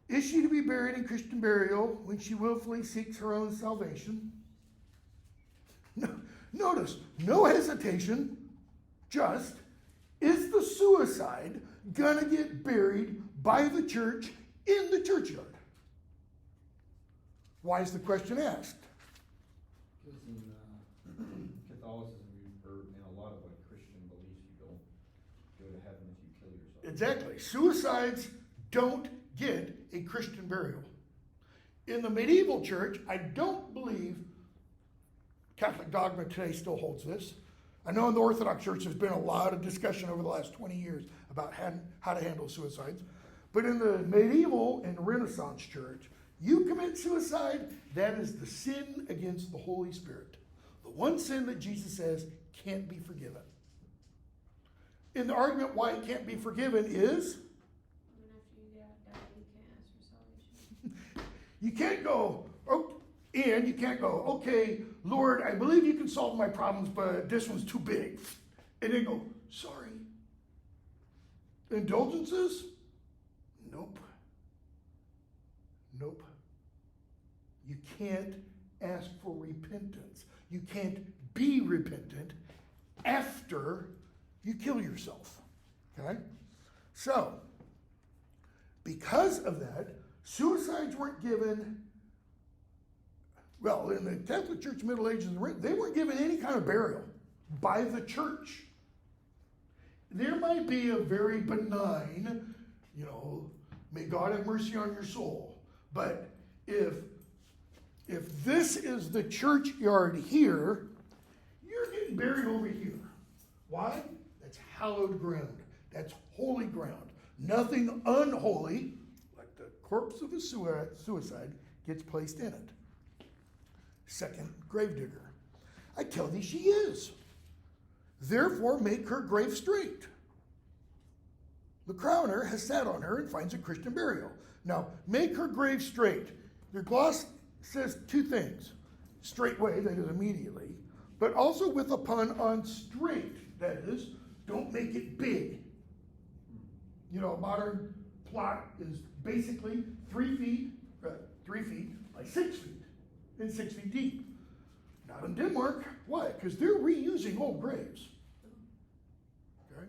Is she to be buried in Christian burial when she willfully seeks her own salvation? No, notice, no hesitation, just, is the suicide gonna get buried by the church in the churchyard? Why is the question asked? Because in Catholicism, or in a lot of Christian beliefs, you don't go to heaven if you kill yourself. Exactly. Suicides don't get a Christian burial. In the medieval church, I don't believe Catholic dogma today still holds this. I know in the Orthodox Church there's been a lot of discussion over the last 20 years about how to handle suicides. But in the medieval and Renaissance church, you commit suicide, that is the sin against the Holy Spirit. The one sin that Jesus says can't be forgiven. And the argument why it can't be forgiven is After you die, you can't ask for salvation. you can't go, and you can't go, okay, Lord, I believe you can solve my problems, but this one's too big. And then go, sorry. Indulgences? Nope. Nope. You can't ask for repentance. You can't be repentant after you kill yourself. Okay? So, because of that, suicides weren't given, well, in the Catholic Church, Middle Ages, they weren't given any kind of burial by the church. There might be a very benign, may God have mercy on your soul. But if this is the churchyard here, you're getting buried over here. Why? That's hallowed ground. That's holy ground. Nothing unholy, like the corpse of a suicide, gets placed in it. Second, gravedigger. I tell thee she is. Therefore make her grave straight. The crowner has sat on her and finds a Christian burial. Now, make her grave straight. Your gloss says 2 things. Straightway, that is immediately, but also with a pun on straight, that is, don't make it big. A modern plot is basically 3 feet by 6 feet, and 6 feet deep. Not in Denmark. Why? Because they're reusing old graves. Okay?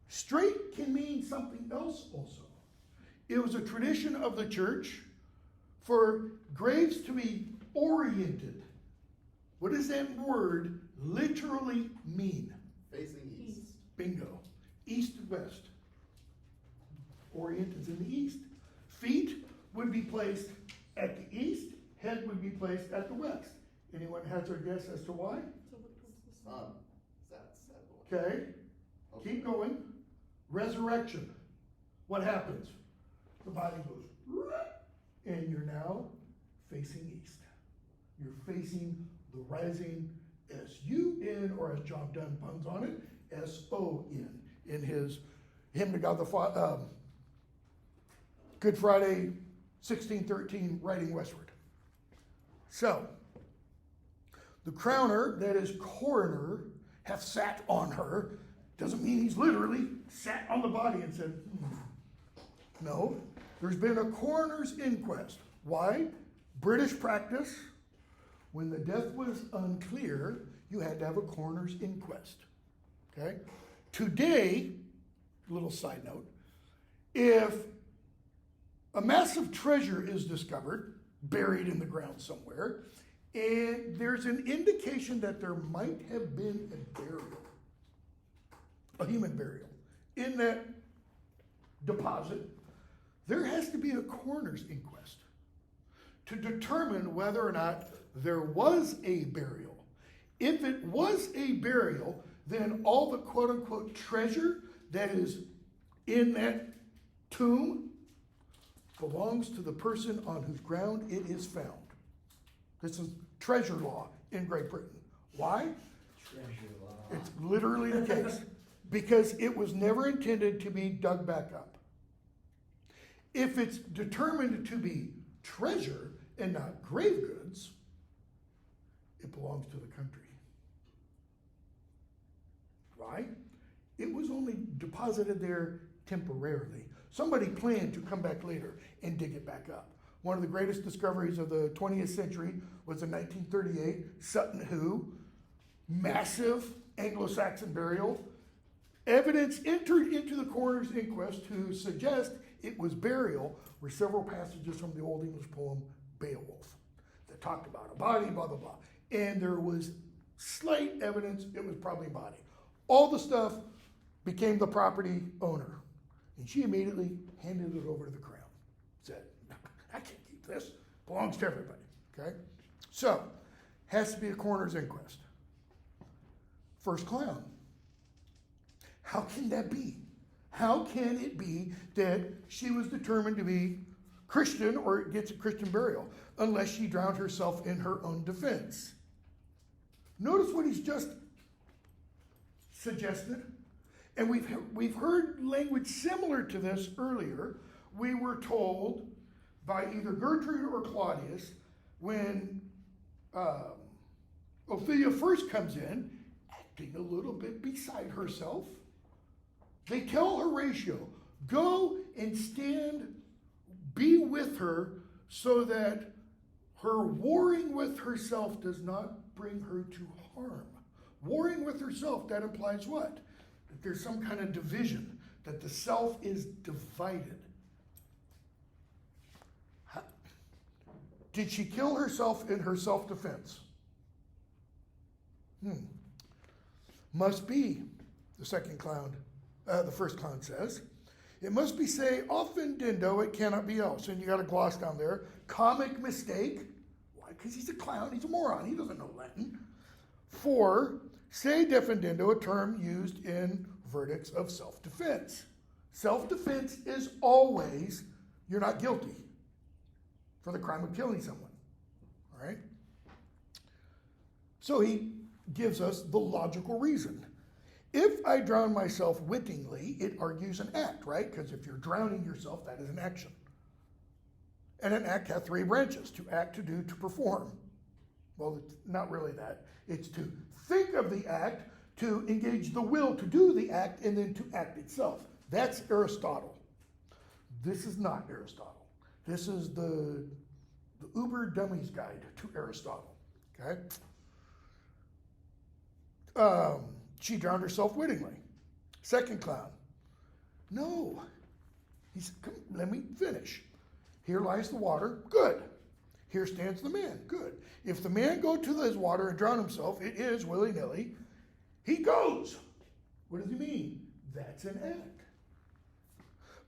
Straight can mean something else also. It was a tradition of the church for graves to be oriented. What does that word literally mean? Facing east. East. Bingo. East and west. Orient is in the east. Feet would be placed at the east. Head would be placed at the west. Anyone has their guess as to why? To look towards the sun. That's that. Okay. Keep going. Resurrection. What happens? The body goes, and you're now facing east. You're facing the rising S-U-N, or as John Donne puns on it, S-O-N, in his hymn to God the Father, Good Friday, 1613, riding westward. So, the crowner, that is coroner, hath sat on her, doesn't mean he's literally sat on the body and said, No, there's been a coroner's inquest. Why? British practice, when the death was unclear, you had to have a coroner's inquest. Okay? Today, little side note, if a massive treasure is discovered, buried in the ground somewhere, and there's an indication that there might have been a burial, a human burial, in that deposit, there has to be a coroner's inquest to determine whether or not there was a burial. If it was a burial, then all the quote-unquote treasure that is in that tomb belongs to the person on whose ground it is found. This is treasure law in Great Britain. Why? Treasure law. It's literally the case. Because it was never intended to be dug back up. If it's determined to be treasure and not grave goods, it belongs to the country. Why? It was only deposited there temporarily. Somebody planned to come back later and dig it back up. One of the greatest discoveries of the 20th century was in 1938, Sutton Hoo, massive Anglo-Saxon burial. Evidence entered into the coroner's inquest to suggest it was burial were several passages from the Old English poem Beowulf that talked about a body, blah, blah, blah. And there was slight evidence it was probably a body. All the stuff became the property owner. And she immediately handed it over to the crown. Said, I can't keep this. Belongs to everybody. Okay? So, has to be a coroner's inquest. First clown. How can that be? How can it be that she was determined to be Christian or gets a Christian burial unless she drowned herself in her own defense? Notice what he's just suggested. And we've heard language similar to this earlier. We were told by either Gertrude or Claudius when Ophelia first comes in, acting a little bit beside herself. They tell Horatio, go and stand, be with her so that her warring with herself does not bring her to harm. Warring with herself, that implies what? That there's some kind of division, that the self is divided. Did she kill herself in her self-defense? Must be, the first clown says. It must be say, often dindo, it cannot be else. And you got a gloss down there. Comic mistake. Why? Because he's a clown, he's a moron, he doesn't know Latin. 4, se defendendo, a term used in verdicts of self-defense. Self-defense is always, you're not guilty for the crime of killing someone. All right? So he gives us the logical reason. If I drown myself wittingly, it argues an act, right? Because if you're drowning yourself, that is an action. And an act hath 3 branches, to act, to do, to perform. Well, it's not really that. It's to think of the act, to engage the will to do the act, and then to act itself. That's Aristotle. This is not Aristotle. This is the Uber Dummies Guide to Aristotle. Okay? She drowned herself wittingly. Second clown. No. Let me finish. Here lies the water. Good. Here stands the man. Good. If the man go to his water and drown himself, it is willy-nilly. He goes. What does he mean? That's an act.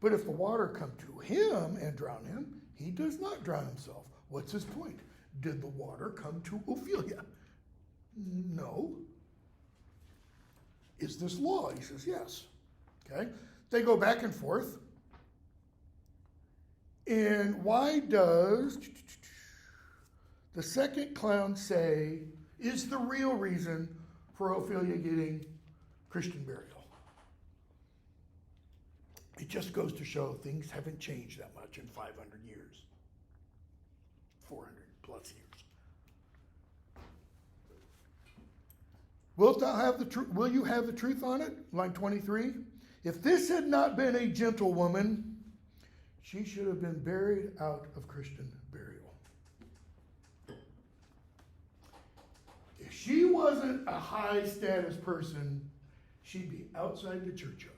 But if the water come to him and drown him, he does not drown himself. What's his point? Did the water come to Ophelia? No. Is this law? He says, yes. Okay. They go back and forth. And why does the second clown say is the real reason for Ophelia getting Christian burial? It just goes to show things haven't changed that much in 500 years, 400 plus years. Wilt thou have the truth? Will you have the truth on it? Line 23. If this had not been a gentlewoman, she should have been buried out of Christian burial. If she wasn't a high status person, she'd be outside the churchyard.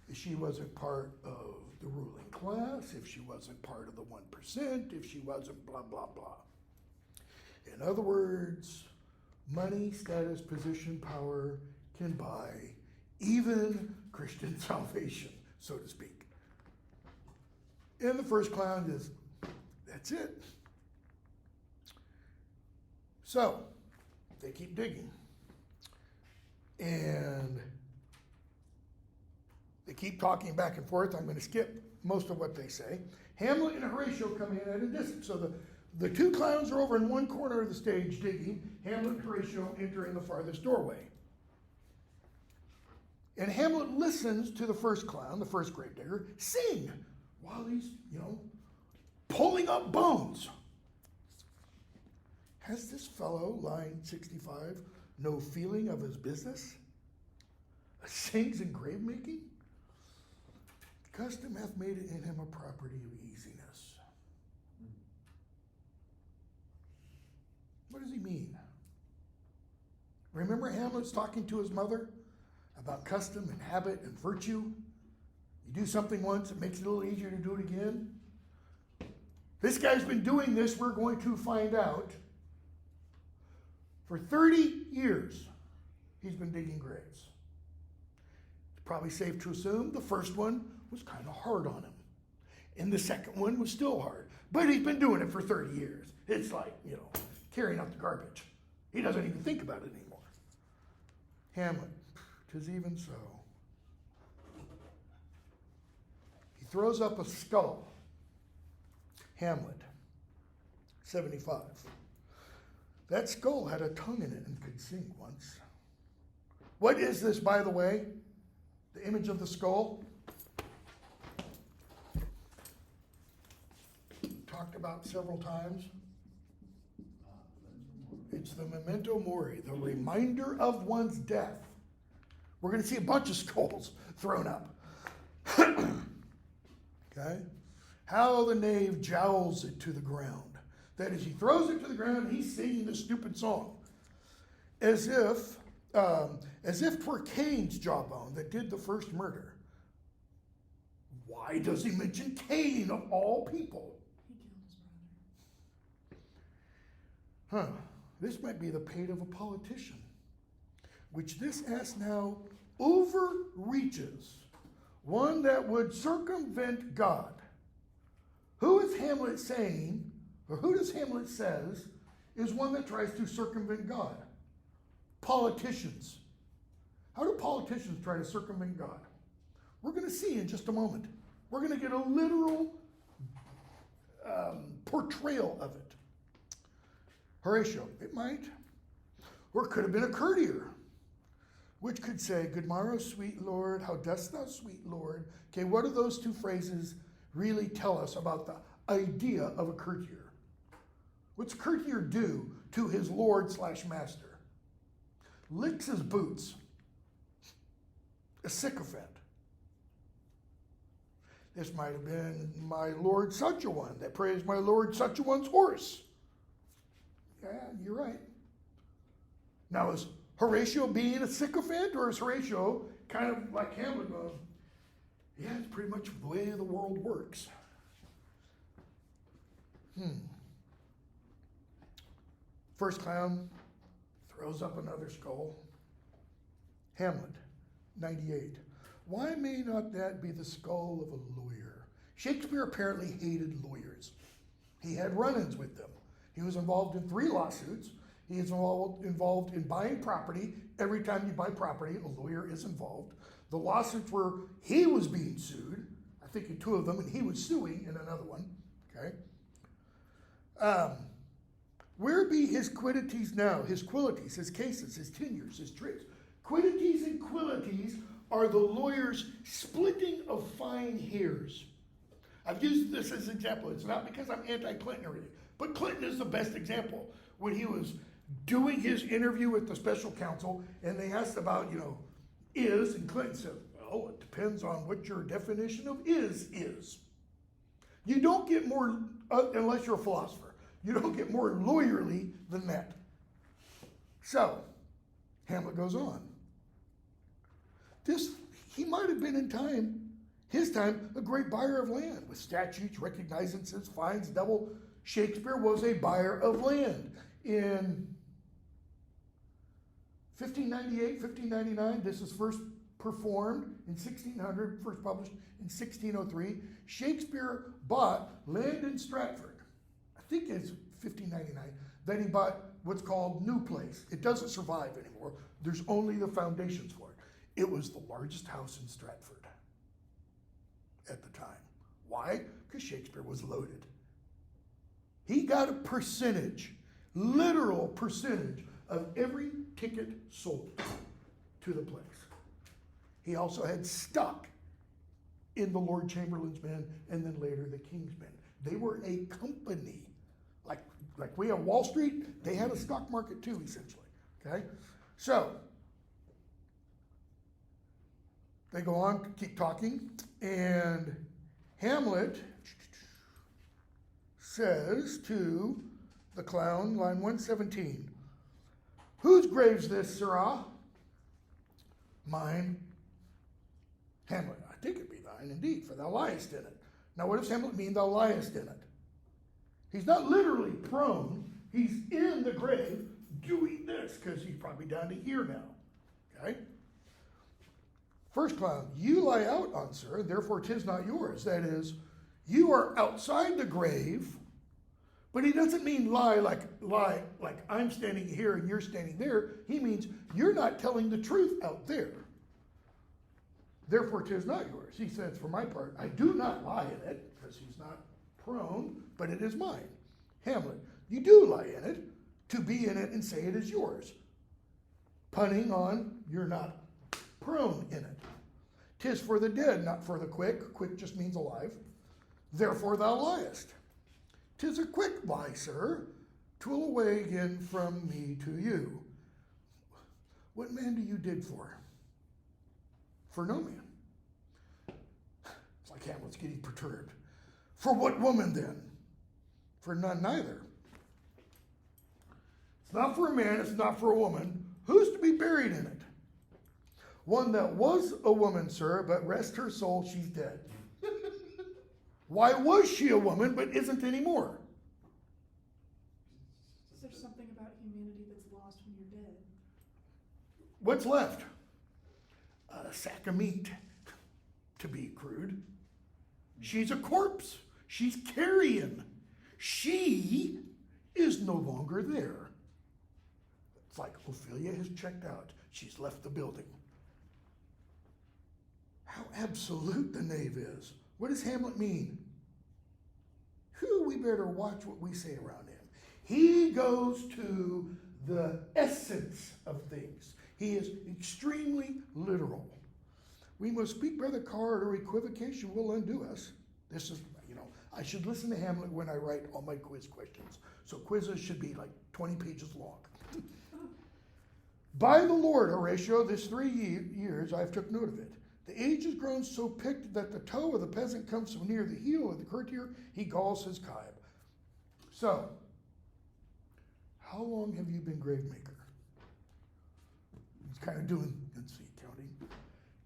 If she wasn't part of the ruling class, if she wasn't part of the 1%, if she wasn't blah, blah, blah. In other words, money, status, position, power can buy even Christian salvation, so to speak. And the first clown is, that's it. So, they keep digging. And they keep talking back and forth. I'm going to skip most of what they say. Hamlet and Horatio come in at a distance. So the two clowns are over in one corner of the stage digging. Hamlet and Horatio entering the farthest doorway. And Hamlet listens to the first clown, the first gravedigger, sing while he's, pulling up bones. Has this fellow, line 65, no feeling of his business? Sings in grave making? Custom hath made it in him a property of easiness. What does he mean? Remember Hamlet's talking to his mother about custom and habit and virtue? You do something once, it makes it a little easier to do it again. This guy's been doing this, we're going to find out. For 30 years, he's been digging graves. It's probably safe to assume the first one was kind of hard on him. And the second one was still hard. But he's been doing it for 30 years. It's like, carrying out the garbage. He doesn't even think about it anymore. Hamlet, 'tis even so. He throws up a skull. Hamlet, 75. That skull had a tongue in it and could sing once. What is this, by the way? The image of the skull? Talked about several times. It's the memento mori, the reminder of one's death. We're going to see a bunch of skulls thrown up. Okay? How the knave jowls it to the ground. That is, he throws it to the ground and he's singing this stupid song. As if 'twere Cain's jawbone that did the first murder. Why does he mention Cain of all people? He killed his brother. This might be the pate of a politician, which this ass now overreaches, one that would circumvent God. Who is Hamlet saying, or who does Hamlet says, is one that tries to circumvent God? Politicians. How do politicians try to circumvent God? We're going to see in just a moment. We're going to get a literal portrayal of it. Horatio, it might. Or it could have been a courtier, which could say, good morrow, sweet Lord, how dost thou, sweet Lord? Okay, what do those two phrases really tell us about the idea of a courtier? What's a courtier do to his lord/master? Licks his boots. A sycophant. This might have been my lord such a one that praised my lord such a one's horse. Yeah, you're right. Now, is Horatio being a sycophant, or is Horatio kind of like Hamlet going, Yeah, it's pretty much the way the world works. First clown throws up another skull. Hamlet, 98. Why may not that be the skull of a lawyer? Shakespeare apparently hated lawyers. He had run-ins with them. He was involved in 3 lawsuits. He is involved in buying property. Every time you buy property, a lawyer is involved. The lawsuits were he was being sued, I think in 2 of them, and he was suing in another one. Okay. Where be his quiddities now, his quilities, his cases, his tenures, his tricks? Quiddities and quilities are the lawyer's splitting of fine hairs. I've used this as an example. It's not because I'm anti-Clinton or anything, but Clinton is the best example. When he was doing his interview with the special counsel, and they asked about, is, and Clinton said, well, it depends on what your definition of is. You don't get more, unless you're a philosopher, you don't get more lawyerly than that. So, Hamlet goes on. He might have been his time, a great buyer of land, with statutes, recognizances, fines, double. Shakespeare was a buyer of land. In 1598, 1599, this is first performed in 1600, first published in 1603. Shakespeare bought land in Stratford. I think it's 1599. Then he bought what's called New Place. It doesn't survive anymore. There's only the foundations for it. It was the largest house in Stratford at the time. Why? Because Shakespeare was loaded. He got a percentage, literal percentage, of every ticket sold to the place. He also had stock in the Lord Chamberlain's men and then later the King's men. They were a company. Like we have Wall Street, they had a stock market too, essentially. Okay? So, they go on, keep talking, and Hamlet says to the clown, line 117, whose grave's this, sirrah? Mine. Hamlet, I think it be thine indeed, for thou liest in it. Now what does Hamlet mean, thou liest in it? He's not literally prone, he's in the grave doing this, because he's probably down to here now. Okay? First clown, you lie out on, sir, therefore 'tis not yours. That is, you are outside the grave, but he doesn't mean lie like I'm standing here and you're standing there. He means you're not telling the truth out there. Therefore 'tis not yours. He says, for my part, I do not lie in it, because he's not prone, but it is mine. Hamlet, you do lie in it, to be in it and say it is yours. Punning on, you're not prone in it. 'Tis for the dead, not for the quick. Quick just means alive. Therefore thou liest. 'Tis a quick lie, sir. 'Twill away again from me to you. What man do you dig for? For no man. It's like Hamlet's getting perturbed. For what woman then? For none neither. It's not for a man, it's not for a woman. Who's to be buried in it? One that was a woman, sir, but rest her soul, she's dead. Why was she a woman, but isn't anymore? There's something about humanity that's lost when you're dead. What's left? A sack of meat, to be crude. She's a corpse. She's carrion. She is no longer there. It's like Ophelia has checked out. She's left the building. How absolute the knave is. What does Hamlet mean? Whew, we better watch what we say around him. He goes to the essence of things. He is extremely literal. We must speak, Brother Card, or equivocation will undo us. This is, I should listen to Hamlet when I write all my quiz questions. So quizzes should be like 20 pages long. By the Lord, Horatio, this 3 years I've took note of it. The age has grown so picked that the toe of the peasant comes so near the heel of the courtier, he galls his kibe. So, how long have you been gravemaker? He's kind of doing, let's see, counting.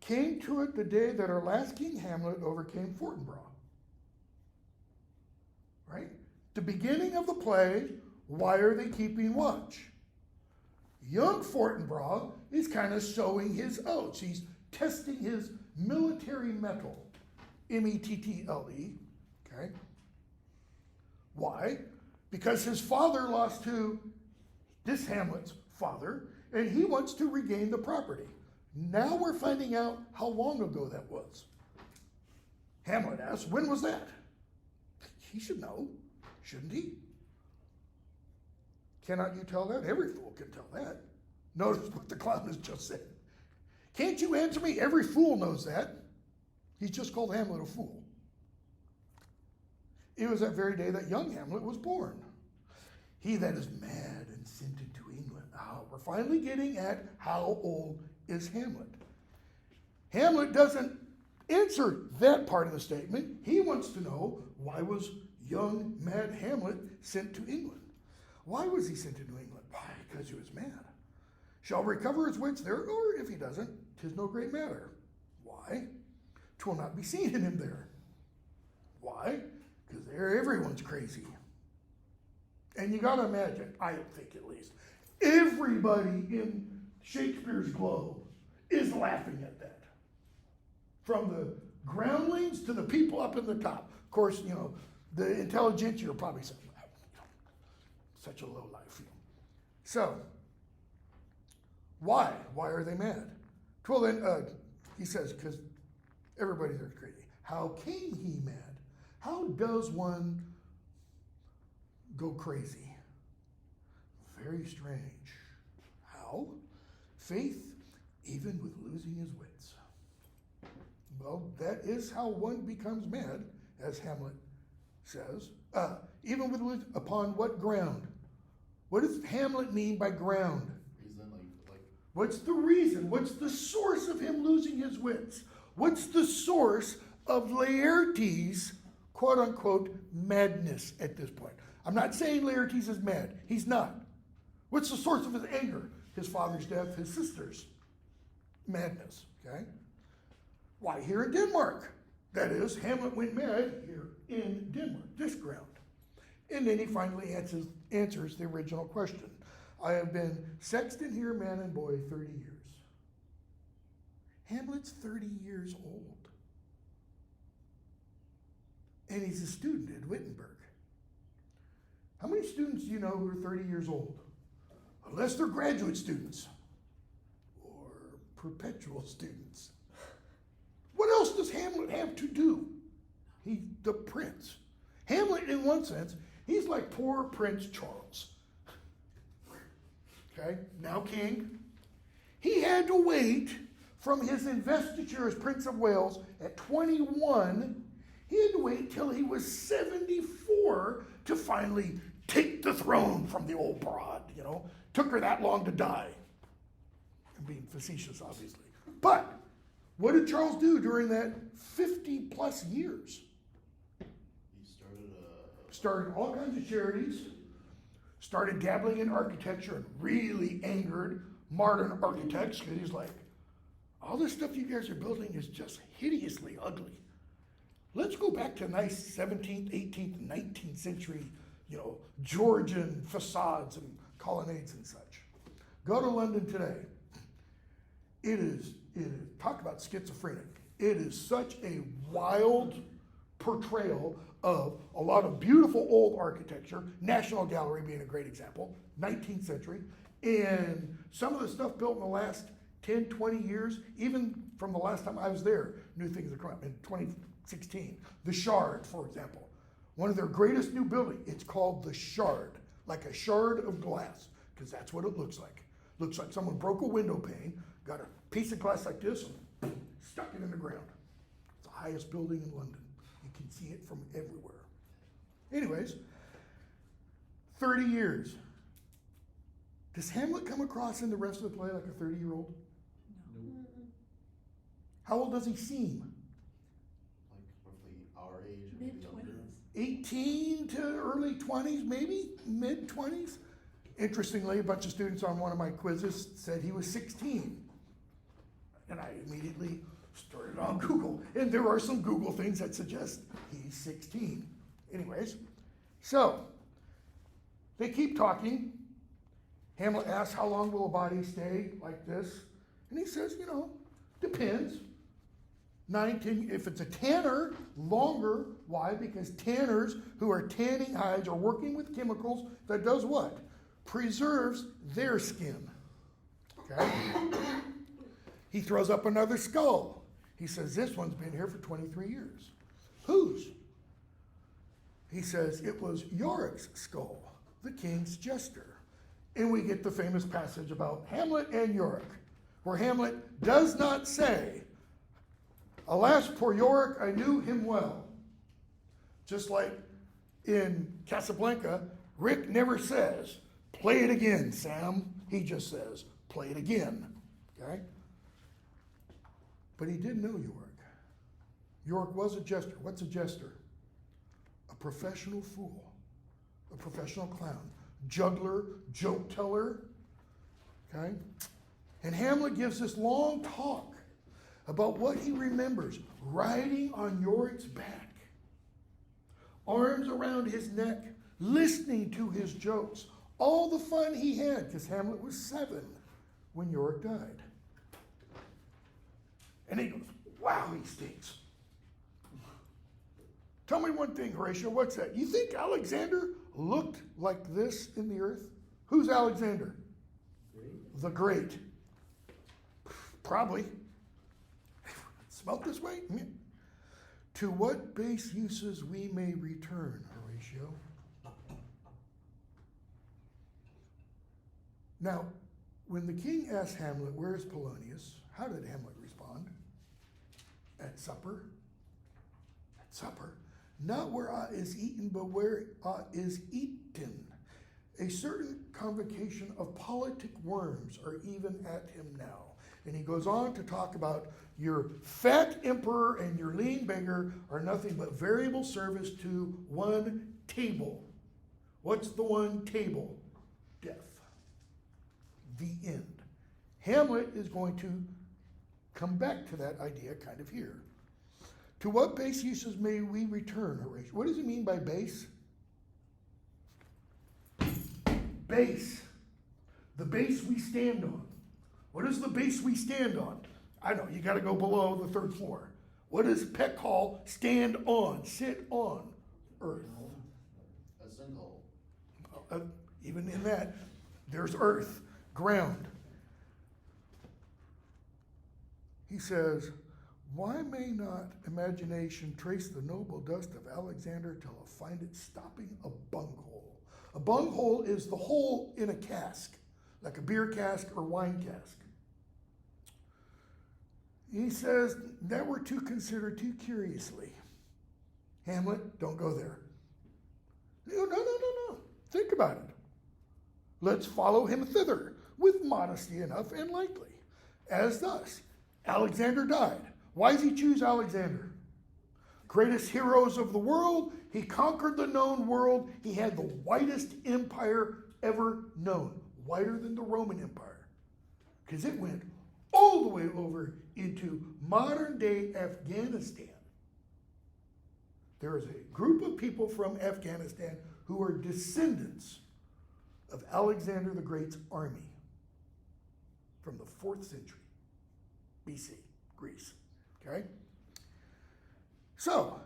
came to it the day that our last king Hamlet overcame Fortinbras. Right? The beginning of the play, why are they keeping watch? Young Fortinbras is kind of sowing his oats. He's testing his military mettle. M-E-T-T-L-E. Okay? Why? Because his father lost to this Hamlet's father, and he wants to regain the property. Now we're finding out how long ago that was. Hamlet asks, when was that? He should know, shouldn't he? Cannot you tell that? Every fool can tell that. Notice what the clown has just said. Can't you answer me? Every fool knows that. He's just called Hamlet a fool. It was that very day that young Hamlet was born. He that is mad and sent into England. Oh, we're finally getting at how old is Hamlet. Hamlet doesn't answer that part of the statement. He wants to know, why was young, mad Hamlet sent to England? Why was he sent into England? Why? Because he was mad. Shall recover his wits there, or if he doesn't, 'tis no great matter. Why? 'Twill not be seen in him there. Why? Because there everyone's crazy. And you gotta imagine, I think at least, everybody in Shakespeare's globe is laughing at that. From the groundlings to the people up in the top. Of course, you know, the intelligentsia are probably saying, such a low life. So, why? Why are they mad? Well then, he says, because everybody there's crazy. How came he mad? How does one go crazy? Very strange. How? Faith, even with losing his wits. Well, that is how one becomes mad, as Hamlet says. Even with upon what ground? What does Hamlet mean by ground? Reason, like. What's the reason? What's the source of him losing his wits? What's the source of Laertes' quote-unquote madness at this point? I'm not saying Laertes is mad. He's not. What's the source of his anger? His father's death, his sister's madness, okay? Why, here in Denmark. That is, Hamlet went mad here in Denmark, this ground. And then he finally answers the original question. I have been sexton here, man and boy, 30 years. Hamlet's 30 years old. And he's a student at Wittenberg. How many students do you know who are 30 years old? Unless they're graduate students or perpetual students. What else does Hamlet have to do? He's the prince. Hamlet, in one sense, he's like poor Prince Charles. Okay, now king. He had to wait from his investiture as Prince of Wales at 21. He had to wait till he was 74 to finally take the throne from the old broad, you know. Took her that long to die. I'm being facetious, obviously. But what did Charles do during that 50 plus years? He started all kinds of charities, started dabbling in architecture, and really angered modern architects because he's like, all this stuff you guys are building is just hideously ugly. Let's go back to nice 17th, 18th, and 19th century, you know, Georgian facades and colonnades and such. Go to London today. It is, talk about schizophrenic. It is such a wild portrayal of a lot of beautiful old architecture, National Gallery being a great example, 19th century, and some of the stuff built in the last 10, 20 years, even from the last time I was there, new things have come up in 2016. The Shard, for example, one of their greatest new buildings, it's called the Shard, like a shard of glass, because that's what it looks like. Looks like someone broke a window pane, got a piece of glass like this, and stuck it in the ground. It's the highest building in London. You can see it from everywhere. Anyways, 30 years. Does Hamlet come across in the rest of the play like a 30-year-old? No. How old does he seem? like roughly our age, or maybe younger. Mid-20s. 18 to early 20s, maybe mid-20s. Interestingly, a bunch of students on one of my quizzes said he was 16. And I immediately started on Google. And there are some Google things that suggest he's 16. Anyways, so they keep talking. Hamlet asks, how long will a body stay like this? And he says, depends. 9, 10, if it's a tanner, longer. Why? Because tanners who are tanning hides are working with chemicals that does what? Preserves their skin. Okay? He throws up another skull. He says, this one's been here for 23 years. Whose? He says, it was Yorick's skull, the king's jester. And we get the famous passage about Hamlet and Yorick, where Hamlet does not say, alas, poor Yorick, I knew him well. Just like in Casablanca, Rick never says, play it again, Sam. He just says, play it again. Okay? But he did know Yorick. Yorick was a jester. What's a jester? A professional fool, a professional clown, juggler, joke teller. Okay? And Hamlet gives this long talk about what he remembers riding on Yorick's back, arms around his neck, listening to his jokes, all the fun he had, because Hamlet was 7 when Yorick died. And he goes, wow, he stinks. Tell me one thing, Horatio, what's that? You think Alexander looked like this in the earth? Who's Alexander? Great. The Great. Probably. Smelt this way? To what base uses we may return, Horatio? Now, when the king asked Hamlet, where is Polonius? How did Hamlet respond? At supper. At supper. Not where is eaten, but where is eaten. A certain convocation of politic worms are even at him now. And he goes on to talk about your fat emperor and your lean beggar are nothing but variable service to one table. What's the one table? Death. The end. Hamlet is going to come back to that idea kind of here. To what base uses may we return, Horatio? What does he mean by base? Base. The base we stand on. What is the base we stand on? I know, you got to go below the 3rd floor. What does Peck call stand on, sit on? Earth. A sinkhole. Even in that, there's earth, ground. He says, why may not imagination trace the noble dust of Alexander till it find it stopping a bunghole? A bunghole is the hole in a cask, like a beer cask or wine cask. He says that we're to consider too curiously. Hamlet, don't go there. No. Think about it. Let's follow him thither with modesty enough and lightly. As thus, Alexander died. Why does he choose Alexander? Greatest heroes of the world. He conquered the known world. He had the widest empire ever known. Wider than the Roman Empire. Because it went all the way over into modern day Afghanistan. There is a group of people from Afghanistan who are descendants of Alexander the Great's army from the 4th century BC, Greece. Okay? So,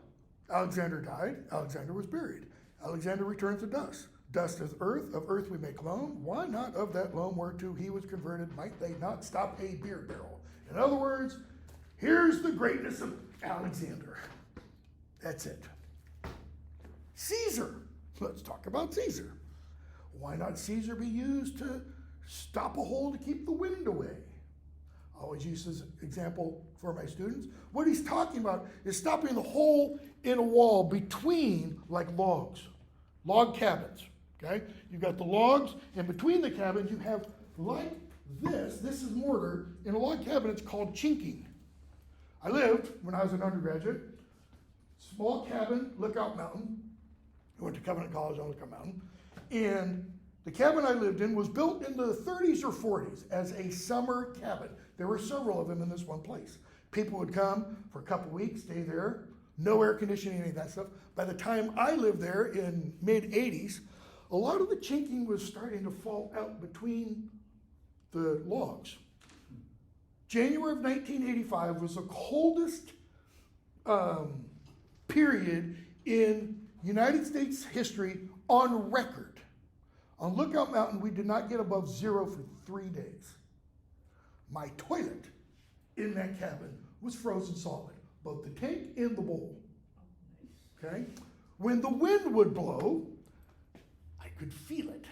Alexander died, Alexander was buried. Alexander returned to dust. Dust is earth, of earth we make loam. Why not of that loam whereto he was converted might they not stop a beer barrel? In other words, here's the greatness of Alexander. That's it. Caesar. Let's talk about Caesar. Why not Caesar be used to stop a hole to keep the wind away? I always use this example for my students. What he's talking about is stopping the hole in a wall between, like logs, log cabins. Okay? You've got the logs, and between the cabins you have like this. This is mortar. In a log cabin, it's called chinking. I lived, when I was an undergraduate, small cabin, Lookout Mountain. I went to Covenant College on Lookout Mountain. And the cabin I lived in was built in the 30s or 40s as a summer cabin. There were several of them in this one place. People would come for a couple weeks, stay there, no air conditioning, any of that stuff. By the time I lived there in mid-80s, a lot of the chinking was starting to fall out between the logs. January of 1985 was the coldest period in United States history on record. On Lookout Mountain, we did not get above 0 for 3 days. My toilet in that cabin was frozen solid, both the tank and the bowl. Okay? When the wind would blow, I could feel it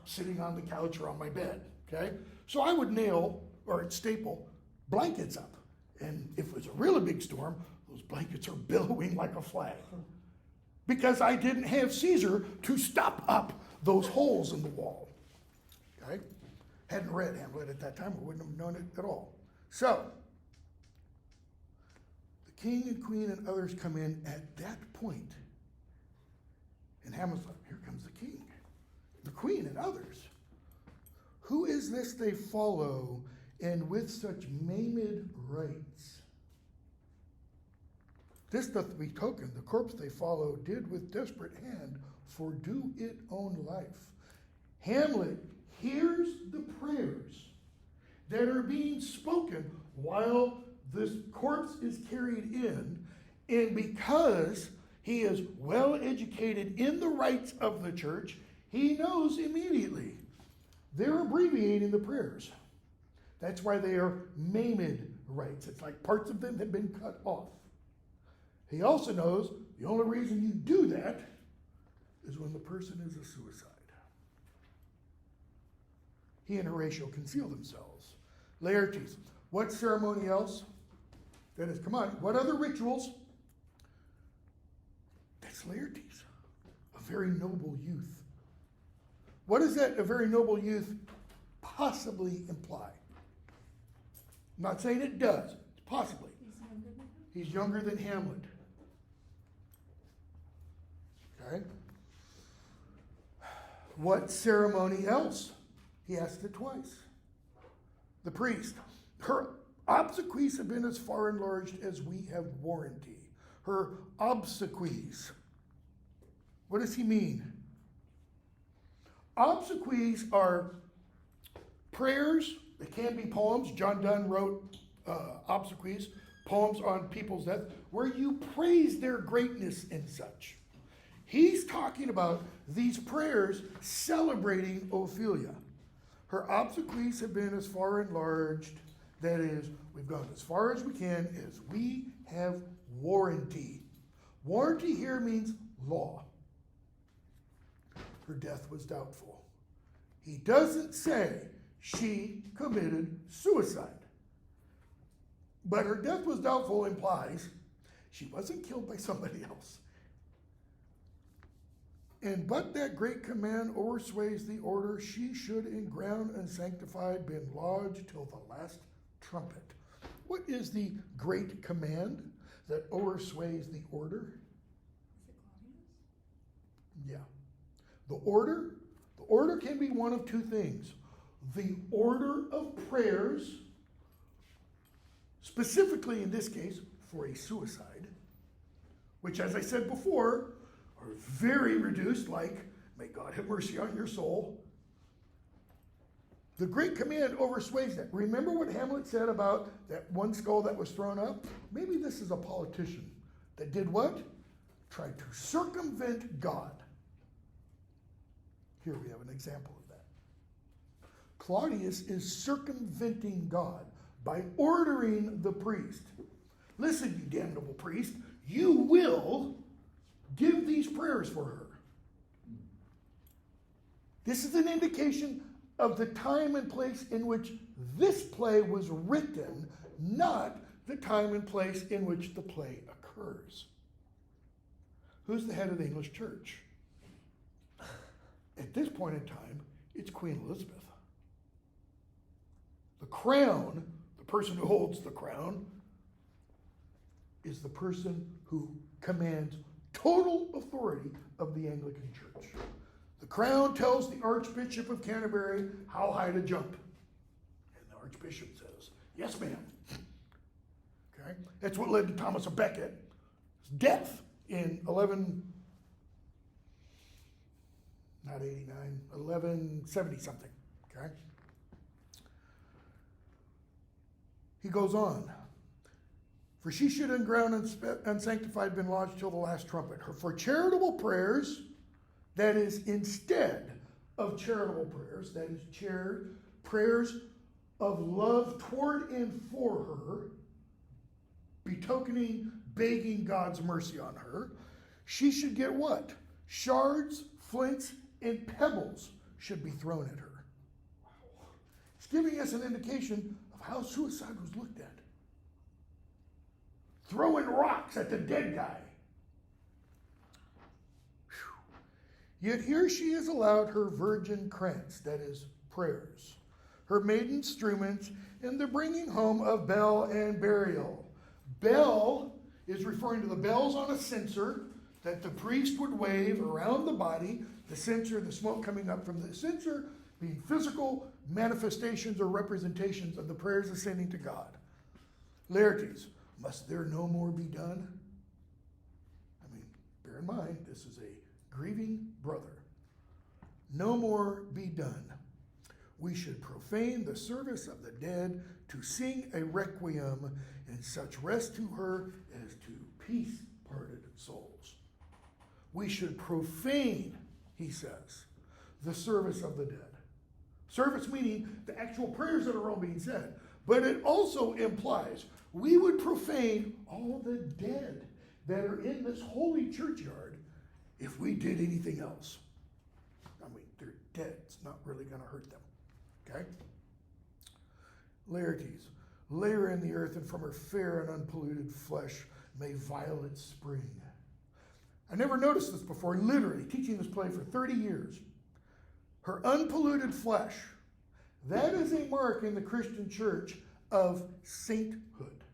sitting on the couch or on my bed. Okay? So I would nail or staple blankets up. And if it was a really big storm, those blankets are billowing like a flag. Because I didn't have Caesar to stop up those holes in the wall. Okay? Hadn't read Hamlet at that time, I wouldn't have known it at all. So, the king and queen and others come in at that point. And Hamlet's like, here comes the king, the queen and others. Who is this they follow, and with such maimed rites? This doth betoken the corpse they follow did with desperate hand fordo it own life. Hamlet hears the prayers that are being spoken while this corpse is carried in, and because he is well educated in the rites of the church, he knows immediately they're abbreviating the prayers. That's why they are maimed rites. It's like parts of them have been cut off. He also knows the only reason you do that is when the person is a suicide. He and Horatio conceal themselves. Laertes. What ceremony else? That is, come on, what other rituals? That's Laertes, a very noble youth. What does that, a very noble youth, possibly imply? I'm not saying it does, possibly. He's younger than him? He's younger than Hamlet. Okay? What ceremony else? He asked it twice. The priest. Her obsequies have been as far enlarged as we have warranty. Her obsequies. What does he mean? Obsequies are prayers. They can be poems. John Donne wrote obsequies, poems on people's death, where you praise their greatness and such. He's talking about these prayers celebrating Ophelia. Her obsequies have been as far enlarged, that is, we've gone as far as we can, as we have warranty. Warranty here means law. Her death was doubtful. He doesn't say she committed suicide. But her death was doubtful implies she wasn't killed by somebody else. And but that great command oversways the order, she should in ground unsanctified been lodged till the last trumpet. What is the great command that oversways the order? Is it Claudius? Yeah. The order can be one of two things. The order of prayers, specifically in this case, for a suicide, which, as I said before, are very reduced, like, may God have mercy on your soul. The great command oversways that. Remember what Hamlet said about that one skull that was thrown up? Maybe this is a politician that did what? Tried to circumvent God. Here we have an example of that. Claudius is circumventing God by ordering the priest. Listen, you damnable priest, you will give these prayers for her. This is an indication of the time and place in which this play was written, not the time and place in which the play occurs. Who's the head of the English church? At this point in time, it's Queen Elizabeth. The crown, the person who holds the crown, is the person who commands total authority of the Anglican Church. The crown tells the Archbishop of Canterbury how high to jump. And the Archbishop says, yes, ma'am. Okay? That's what led to Thomas of Becket's death in 1170 something. Okay? He goes on. For she should in ground unsanctified been lodged till the last trumpet. For charitable prayers, that is instead of charitable prayers, that is prayers of love toward and for her, betokening, begging God's mercy on her, she should get what? Shards, flints, and pebbles should be thrown at her. It's giving us an indication of how suicide was looked at. Throwing rocks at the dead guy. Whew. Yet here she is allowed her virgin krantz, that is, prayers, her maiden instruments, and the bringing home of bell and burial. Bell is referring to the bells on a censer that the priest would wave around the body, the censer, the smoke coming up from the censer, being physical manifestations or representations of the prayers ascending to God. Laertes, must there no more be done? I mean, bear in mind, this is a grieving brother. No more be done. We should profane the service of the dead to sing a requiem and such rest to her as to peace-parted souls. We should profane, he says, the service of the dead. Service meaning the actual prayers that are all being said. But it also implies we would profane all the dead that are in this holy churchyard if we did anything else. I mean, they're dead. It's not really going to hurt them. Okay? Laertes, lay her in the earth, and from her fair and unpolluted flesh may violets spring. I never noticed this before, literally teaching this play for 30 years. Her unpolluted flesh, that is a mark in the Christian church of sainthood.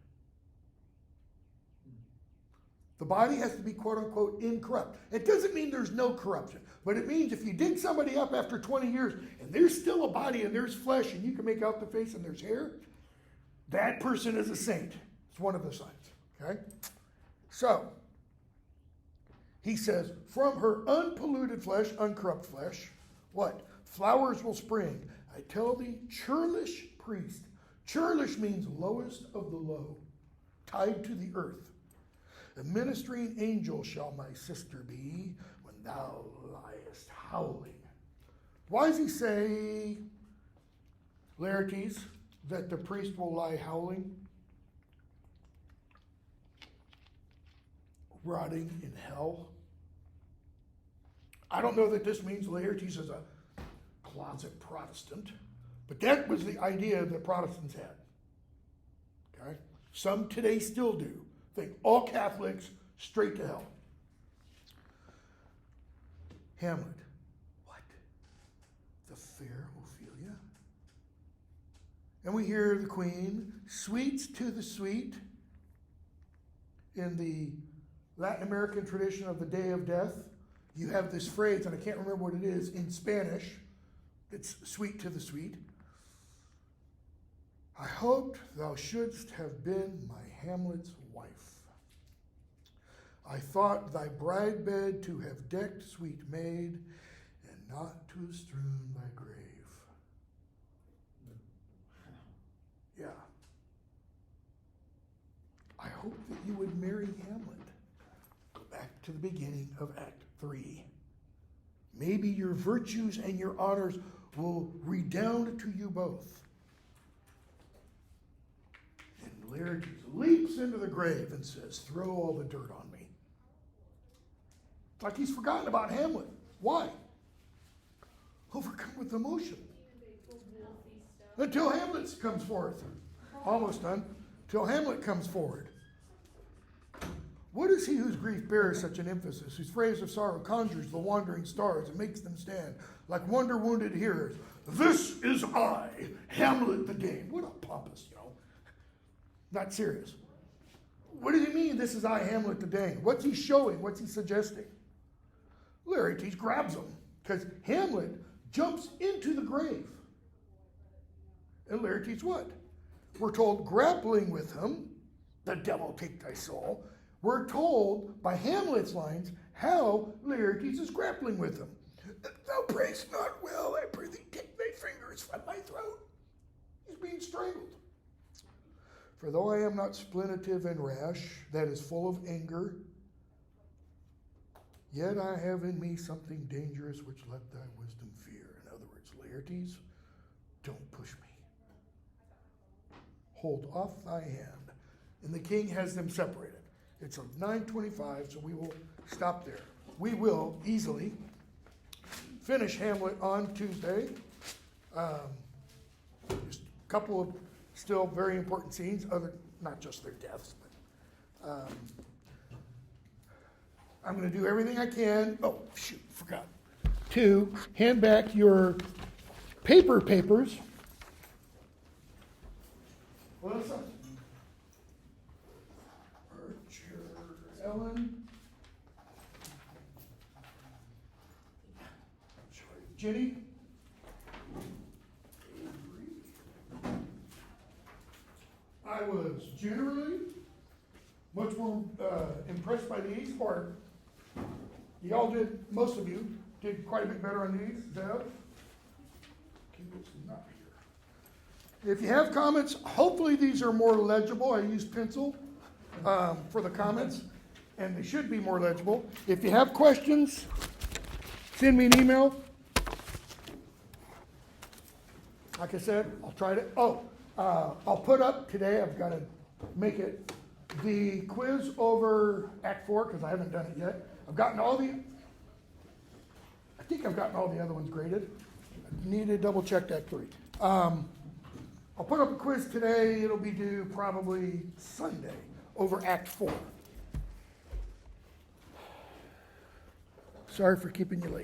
The body has to be, quote unquote, incorrupt. It doesn't mean there's no corruption, but it means if you dig somebody up after 20 years and there's still a body and there's flesh and you can make out the face and there's hair, that person is a saint. It's one of the signs, okay? So, he says, from her unpolluted flesh, uncorrupt flesh, what? Flowers will spring. I tell thee, churlish priest. Churlish means lowest of the low, tied to the earth. The ministering angel shall my sister be when thou liest howling. Why does he say, Laertes, that the priest will lie howling? Rotting in hell. I don't know that this means Laertes is a closet Protestant, but that was the idea that Protestants had. Okay? Some today still do. Think all Catholics straight to hell. Hamlet. What? The fair Ophelia? And we hear the queen, sweets to the sweet, in the Latin American tradition of the Day of Death. You have this phrase, and I can't remember what it is, in Spanish. It's sweet to the sweet. I hoped thou shouldst have been my Hamlet's wife. I thought thy bride bed to have decked, sweet maid, and not to have strewn thy grave. Yeah. I hope that you would marry Hamlet. Go back to the beginning of Act 3. Maybe your virtues and your honors will redound to you both. And Laertes leaps into the grave and says, throw all the dirt on me. Like he's forgotten about Hamlet. Why? Overcome with emotion. Until Hamlet comes forth. Almost done. Till Hamlet comes forward. What is he whose grief bears such an emphasis, whose phrase of sorrow conjures the wandering stars and makes them stand like wonder-wounded hearers? This is I, Hamlet the Dane. What a pompous, Not serious. What does he mean, this is I, Hamlet the Dane? What's he showing? What's he suggesting? Laertes grabs him because Hamlet jumps into the grave. And Laertes what? We're told grappling with him, the devil take thy soul, we're told by Hamlet's lines how Laertes is grappling with him. Thou prayest not well, I pray thee take thy fingers from my throat. He's being strangled. For though I am not splenitive and rash, that is full of anger, yet I have in me something dangerous which let thy wisdom fear. In other words, Laertes, don't push me. Hold off thy hand. And the king has them separated. It's a 9:25, so we will stop there. We will easily finish Hamlet on Tuesday. Just a couple of still very important scenes, not just their deaths, but I'm going to do everything I can. Oh, shoot, forgot. To hand back your papers. Melissa. Archer, Ellen. Jenny. I was generally much more impressed by these, or y'all did, most of you did quite a bit better on these. Zev? Kimball's not here. If you have comments, hopefully these are more legible. I used pencil for the comments, and they should be more legible. If you have questions, send me an email. Like I said, I'll try to, I'll put up today, I've got to make it, the quiz over Act 4, because I haven't done it yet. I think I've gotten all the other ones graded. I need to double check Act 3. I'll put up a quiz today, it'll be due probably Sunday, over Act 4. Sorry for keeping you late.